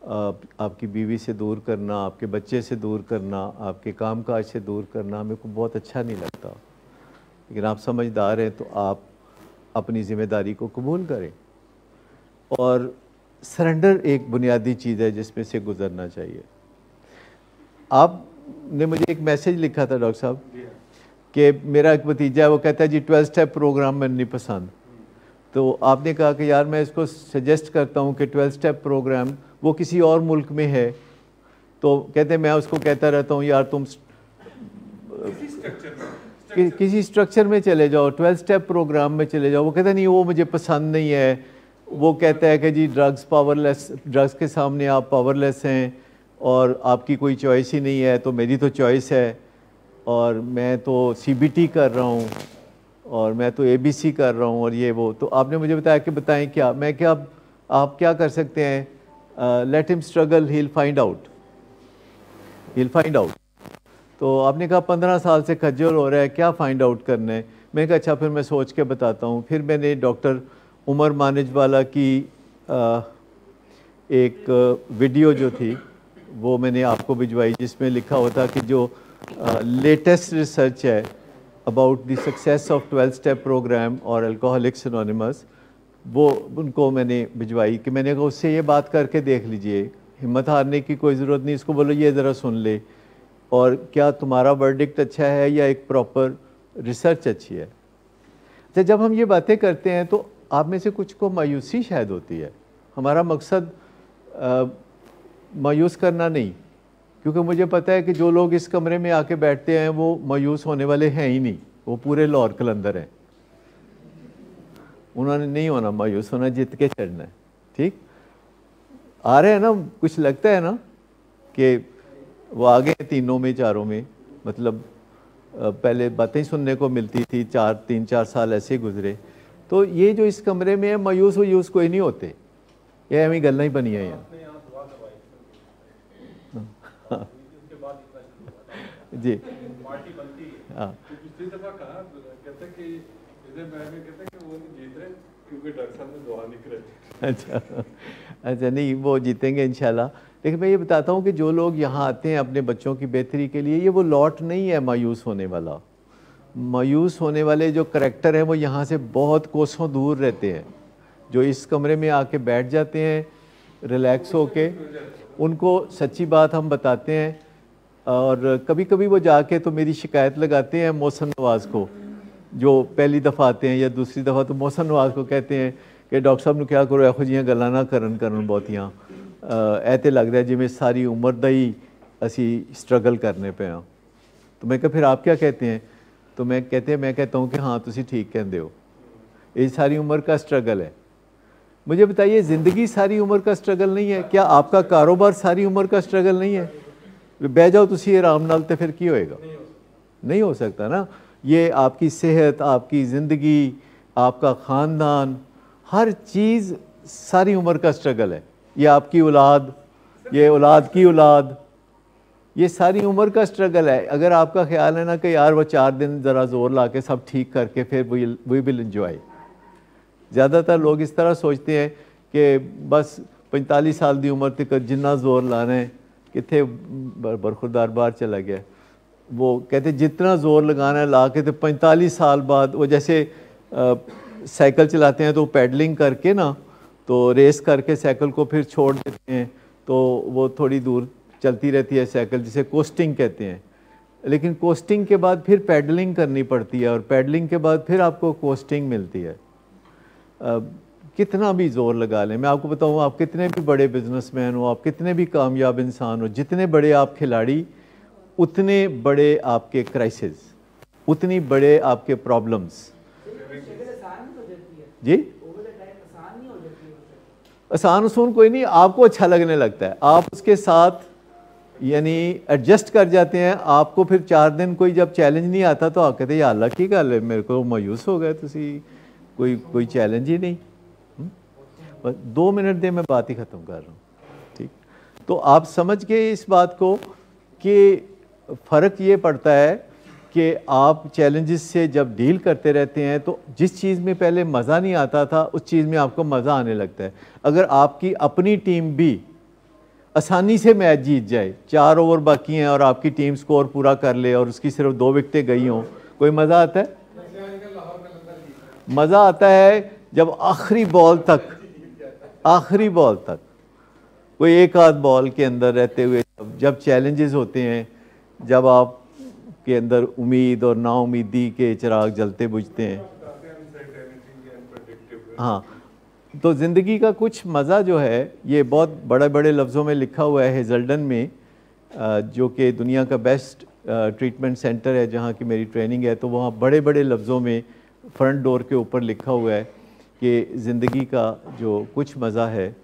आपकी बीवी से दूर करना, आपके बच्चे से दूर करना, आपके कामकाज से दूर करना हमें को बहुत अच्छा नहीं लगता। लेकिन आप समझदार हैं तो आप अपनी ज़िम्मेदारी को कबूल करें। और सरेंडर एक बुनियादी चीज़ है जिसमें से गुजरना चाहिए। आपने मुझे एक मैसेज लिखा था डॉक्टर साहब कि मेरा एक भतीजा है, वो कहता है जी 12 स्टेप प्रोग्राम में नहीं पसंद। तो आपने कहा कि यार मैं इसको सजेस्ट करता हूँ कि 12 स्टेप प्रोग्राम वो किसी और मुल्क में है, तो कहते मैं उसको कहता रहता हूँ यार तुम किसी स्ट्रक्चर में चले जाओ, 12 स्टेप प्रोग्राम में चले जाओ। वो कहता नहीं वो मुझे पसंद नहीं है, वो कहता है कि जी ड्रग्स के सामने आप पावरलेस हैं और आपकी कोई चॉइस ही नहीं है, तो मेरी तो चॉइस है और मैं तो CBT कर रहा हूँ और मैं तो ABC कर रहा हूँ और ये वो। तो आपने मुझे बताया कि बताएं क्या, मैं क्या आप क्या कर सकते हैं? Let him struggle, he will find out, he will find out. तो आपने कहा 15 साल से खज्जल हो रहा है, क्या फाइंड आउट करना है? मैंने कहा अच्छा फिर मैं सोच के बताता हूँ। फिर मैंने डॉक्टर उमर मानिजवाला की एक वीडियो जो थी वो मैंने आपको भिजवाई, जिसमें लिखा हुआ था कि जो लेटेस्ट रिसर्च है about the success of 12 step program और अल्कोहलिक्स एनोनिमस, वो उनको मैंने भिजवाई कि मैंने कहा उससे ये बात करके देख लीजिए, हिम्मत हारने की कोई ज़रूरत नहीं, इसको बोलो ये ज़रा सुन ले, और क्या तुम्हारा वर्डिक्ट अच्छा है या एक प्रॉपर रिसर्च अच्छी है। अच्छा, जब हम ये बातें करते हैं तो आप में से कुछ को मायूसी शायद होती है। हमारा मकसद मायूस करना नहीं, क्योंकि मुझे पता है कि जो लोग इस कमरे में आके बैठते हैं वो मायूस होने वाले हैं ही नहीं, वो पूरे लाहौर कलंदर हैं, उन्होंने नहीं होना मायूस, होना जीत के चढ़ना है। ठीक आ रहे हैं ना, कुछ लगता है ना कि वो आगे हैं तीनों में चारों में, मतलब पहले बातें सुनने को मिलती थी, 3-4 साल ऐसे गुजरे। तो ये जो इस कमरे में है मायूस वयूस कोई नहीं होते, ये हमें गल्ला ही बनी है यहाँ। जी पार्टी बनती है। हाँ, पिछली दफा कहा कहते कि इधर मैंने कहते कि वो नहीं जीत रहे क्योंकि डॉक्टर साहब ने दुआ नहीं करे। अच्छा नहीं, वो जीतेंगे इंशाल्लाह। लेकिन मैं ये बताता हूँ कि जो लोग यहाँ आते हैं अपने बच्चों की बेहतरी के लिए, ये वो लॉट नहीं है मायूस होने वाला। मायूस होने वाले जो करैक्टर हैं वो यहाँ से बहुत कोसों दूर रहते हैं। जो इस कमरे में आके बैठ जाते हैं रिलैक्स होके, उनको सच्ची बात हम बताते हैं, और कभी कभी वो जाके तो मेरी शिकायत लगाते हैं मोहसिन नवाज़ को, जो पहली दफ़ा आते हैं या दूसरी दफ़ा, तो मोहसिन नवाज़ को कहते हैं कि डॉक्टर साहब ने क्या करो एहो जिहियां गल्लां ना करन बहुतियां, ऐते लगता है जिवें सारी उम्र दा ही असी स्ट्रगल करने पे हाँ। तो मैं कहा फिर आप क्या कहते हैं? तो मैं कहता हूँ कि हाँ तुसी ठीक कहते हो, ये सारी उम्र का स्ट्रगल है। मुझे बताइए, ज़िंदगी सारी उम्र का स्ट्रगल नहीं है? क्या आपका कारोबार सारी उम्र का स्ट्रगल नहीं है? बह जाओ तुसी आराम नाल, तो फिर की होएगा? नहीं हो सकता ना। ये आपकी सेहत, आपकी ज़िंदगी, आपका ख़ानदान, हर चीज़ सारी उम्र का स्ट्रगल है। ये आपकी औलाद, ये औलाद की औलाद, ये सारी उम्र का स्ट्रगल है। अगर आपका ख्याल है ना कि यार वो 4 दिन ज़रा ज़ोर ला के सब ठीक करके फिर वी विल एंजॉय। ज़्यादातर लोग इस तरह सोचते हैं कि बस 45 साल की उम्र तक जिन्ना जोर लाना है, कितने बरखुरदार बाहर चला गया। वो कहते जितना ज़ोर लगाना है ला के, तो 45 साल बाद वो जैसे साइकिल चलाते हैं तो पैडलिंग करके ना, तो रेस करके साइकिल को फिर छोड़ देते हैं, तो वो थोड़ी दूर चलती रहती है साइकिल, जिसे कोस्टिंग कहते हैं। लेकिन कोस्टिंग के बाद फिर पैडलिंग करनी पड़ती है, और पैडलिंग के बाद फिर आपको कोस्टिंग मिलती है। कितना भी ज़ोर लगा लें, मैं आपको बताऊँ, आप कितने भी बड़े बिजनेसमैन हो, आप कितने भी कामयाब इंसान हो, जितने बड़े आप खिलाड़ी, उतने बड़े आपके क्राइसिस, उतनी बड़े आपके प्रॉब्लम्स। जी आसान उसून कोई नहीं, आपको अच्छा लगने लगता है, आप उसके साथ यानी एडजस्ट कर जाते हैं। आपको फिर 4 दिन कोई जब चैलेंज नहीं आता तो आप कहते हैं या अल्लाह की गल है, मेरे को मायूस हो गए, तुसी कोई चैलेंज ही नहीं। बस 2 मिनट दे, मैं बात ही ख़त्म कर रहा हूँ। ठीक, तो आप समझ गए इस बात को कि फ़र्क ये पड़ता है कि आप चैलेंजेस से जब डील करते रहते हैं तो जिस चीज़ में पहले मज़ा नहीं आता था उस चीज़ में आपको मज़ा आने लगता है। अगर आपकी अपनी टीम भी आसानी से मैच जीत जाए, 4 ओवर बाकी हैं और आपकी टीम स्कोर पूरा कर ले और उसकी सिर्फ 2 विकेटें गई हों, कोई मज़ा आता है? मज़ा आता है जब आखिरी बॉल तक कोई एक आध बॉल के अंदर रहते हुए जब चैलेंजेस होते हैं, जब आप के अंदर उम्मीद और नाउमीदी के चिराग जलते बुझते हैं। हाँ, तो ज़िंदगी का कुछ मज़ा जो है, ये बहुत बड़े बड़े लफ्ज़ों में लिखा हुआ है हेज़ल्डन में, जो कि दुनिया का बेस्ट ट्रीटमेंट सेंटर है जहाँ की मेरी ट्रेनिंग है। तो वहाँ बड़े बड़े लफ्ज़ों में फ्रंट डोर के ऊपर लिखा हुआ है कि ज़िंदगी का जो कुछ मज़ा है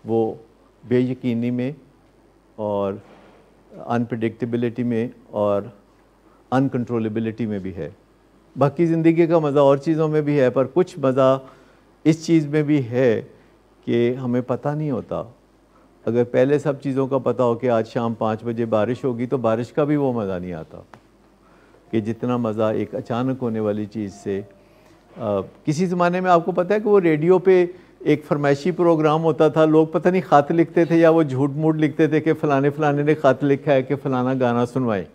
वो बेयकीनी में और अनप्रेडिक्टेबिलिटी में और अनकंट्रोलेबिलिटी में भी है। बाकी ज़िंदगी का मज़ा और चीज़ों में भी है, पर कुछ मज़ा इस चीज़ में भी है कि हमें पता नहीं होता। अगर पहले सब चीज़ों का पता हो कि आज शाम 5 बजे बारिश होगी, तो बारिश का भी वो मज़ा नहीं आता कि जितना मज़ा एक अचानक होने वाली चीज़ से। किसी ज़माने में आपको पता है कि वो रेडियो पे एक फरमाइशी प्रोग्राम होता था, लोग पता नहीं ख़त लिखते थे या वो झूठ मूठ लिखते थे कि फ़लाने ने ख़त लिखा है कि फ़लाना गाना सुनवाएं,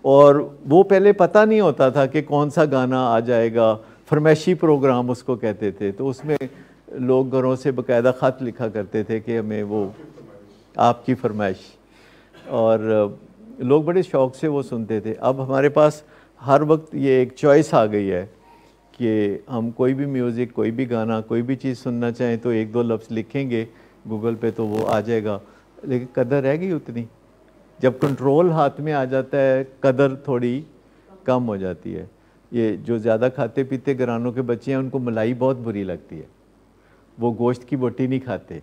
और वो पहले पता नहीं होता था कि कौन सा गाना आ जाएगा। फरमाइशी प्रोग्राम उसको कहते थे। तो उसमें लोग घरों से बाकायदा ख़त लिखा करते थे कि हमें वो आपकी फरमाइश। और लोग बड़े शौक़ से वो सुनते थे। अब हमारे पास हर वक्त ये एक चॉइस आ गई है कि हम कोई भी म्यूज़िक, कोई भी गाना, कोई भी चीज़ सुनना चाहें तो एक दो लफ्ज़ लिखेंगे गूगल पे तो वो आ जाएगा, लेकिन कदर रह गई उतनी। जब कंट्रोल हाथ में आ जाता है कदर थोड़ी कम हो जाती है। ये जो ज़्यादा खाते पीते घरानों के बच्चे हैं उनको मलाई बहुत बुरी लगती है, वो गोश्त की बोटी नहीं खाते।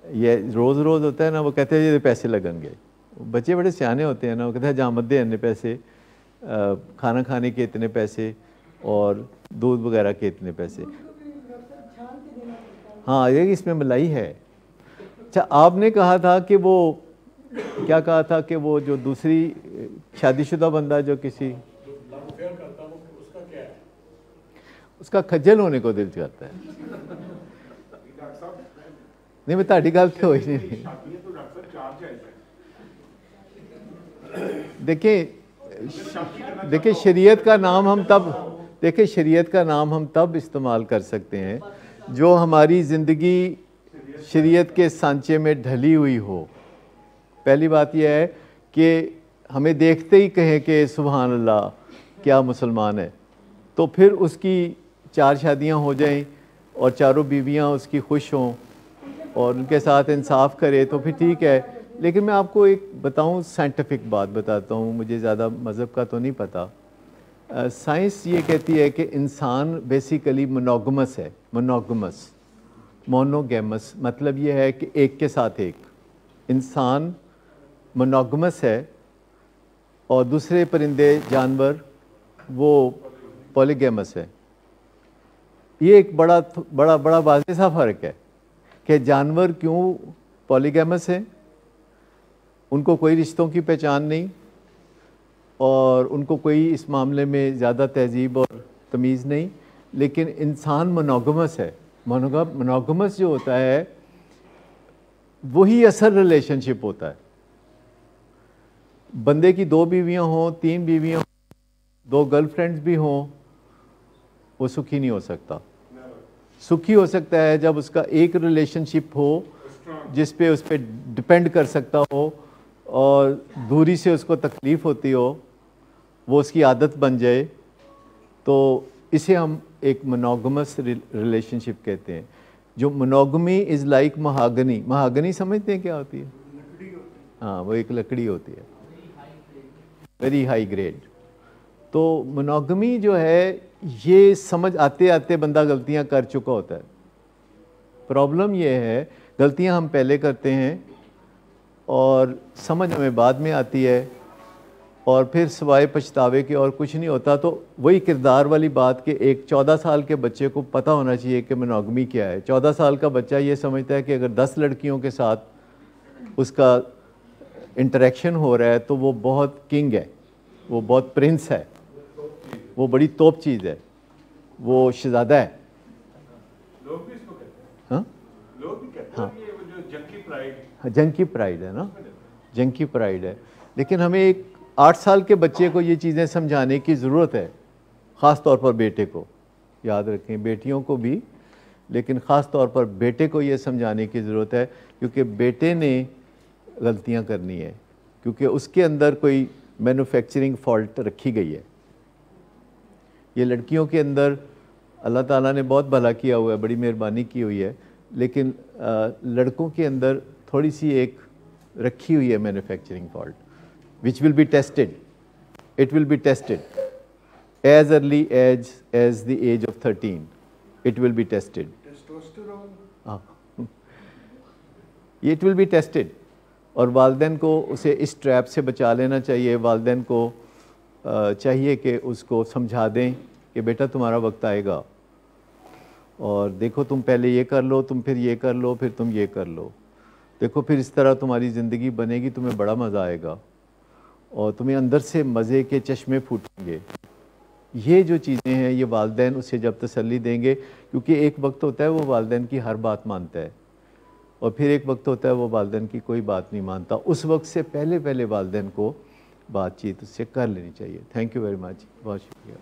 ये रोज़ रोज़ होता है ना, वो कहते हैं ये पैसे लगेंगे। बच्चे बड़े सियाने होते हैं ना, वो कहते हैं जामत दे इतने पैसे, खाना खाने के इतने पैसे और दूध वगैरह के इतने पैसे। हाँ, ये इसमें मलाई है। अच्छा, आपने कहा था कि वो क्या कहा था कि वो जो दूसरी शादीशुदा बंदा जो किसी उसका खज्जल होने को दिल करता है। नहीं, मैं ताड़ी गल तो होई नहीं। देखिए शरीयत का नाम हम तब इस्तेमाल कर सकते हैं जो हमारी ज़िंदगी शरीयत के सांचे में ढली हुई हो। पहली बात यह है कि हमें देखते ही कहें कि सुभान अल्लाह क्या मुसलमान है, तो फिर उसकी 4 शादियां हो जाएं और चारों बीवियां उसकी खुश हों और उनके साथ इंसाफ करे तो फिर ठीक है। लेकिन मैं आपको एक बताऊं, साइंटिफिक बात बताता हूं, मुझे ज़्यादा मज़हब का तो नहीं पता। साइंस ये कहती है कि इंसान बेसिकली मोनोगमस है। मोनोगैमस मतलब ये है कि एक के साथ एक। इंसान मोनोगमस है और दूसरे परिंदे जानवर वो पॉलीगैमस है। ये एक बड़ा वाज़ेह सा फ़र्क है कि जानवर क्यों पॉलीगैमस है, उनको कोई रिश्तों की पहचान नहीं और उनको कोई इस मामले में ज़्यादा तहजीब और तमीज़ नहीं, लेकिन इंसान मोनोगमस है। मोनोगमस जो होता है वही असल रिलेशनशिप होता है। बंदे की 2 बीवियां हों, 3 बीवियां हों, 2 गर्लफ्रेंड्स भी हों, वो सुखी नहीं हो सकता। सुखी हो सकता है जब उसका एक रिलेशनशिप हो जिस पे उस पर डिपेंड कर सकता हो और दूरी से उसको तकलीफ़ होती हो, वो उसकी आदत बन जाए, तो इसे हम एक मोनोगमस रिलेशनशिप कहते हैं। जो monogamy is like mahogany. Mahogany समझते हैं क्या होती है? हाँ, वो एक लकड़ी होती है, वेरी हाई ग्रेड। तो मोनोगमी जो है ये समझ आते आते बंदा गलतियां कर चुका होता है। प्रॉब्लम ये है गलतियां हम पहले करते हैं और समझ हमें बाद में आती है और फिर सिवाय पछतावे के और कुछ नहीं होता। तो वही किरदार वाली बात कि एक 14 साल के बच्चे को पता होना चाहिए कि मोनोगमी क्या है। 14 साल का बच्चा ये समझता है कि अगर 10 लड़कियों के साथ उसका इंटरेक्शन हो रहा है तो वो बहुत किंग है, वो बहुत प्रिंस है, वो बड़ी तोप चीज़ है, वो शहज़ादा है। लोग भी इसको कहते हैं। हाँ, लोग भी कहते हैं ये वो जो जंकी प्राइड। जंकी प्राइड है ना, जंकी प्राइड है। लेकिन हमें एक 8 साल के बच्चे को ये चीज़ें समझाने की ज़रूरत है, ख़ास तौर पर बेटे को। याद रखें, बेटियों को भी, लेकिन ख़ास तौर पर बेटे को ये समझाने की ज़रूरत है क्योंकि बेटे ने गलतियाँ करनी है, क्योंकि उसके अंदर कोई मैन्युफैक्चरिंग फॉल्ट रखी गई है। ये लड़कियों के अंदर अल्लाह ताला ने बहुत भला किया हुआ है, बड़ी मेहरबानी की हुई है, लेकिन लड़कों के अंदर थोड़ी सी एक रखी हुई है manufacturing fault, which will be tested. It will be tested as early as the age of 13. It will be tested. Testosterone. It will be tested. और वालिदैन को उसे इस ट्रैप से बचा लेना चाहिए। वालिदैन को चाहिए कि उसको समझा दें कि बेटा तुम्हारा वक्त आएगा और देखो तुम पहले ये कर लो, तुम फिर ये कर लो, फिर तुम ये कर लो, देखो फिर इस तरह तुम्हारी ज़िंदगी बनेगी, तुम्हें बड़ा मज़ा आएगा और तुम्हें अंदर से मज़े के चश्मे फूटेंगे। ये जो चीज़ें हैं ये वालिदैन उसे जब तसल्ली देंगे, क्योंकि एक वक्त होता है वो वालिदैन की हर बात मानता है और फिर एक वक्त होता है वो वालिदैन की कोई बात नहीं मानता। उस वक्त से पहले वालिदैन को बातचीत उससे कर लेनी चाहिए। थैंक यू वेरी मच, बहुत शुक्रिया।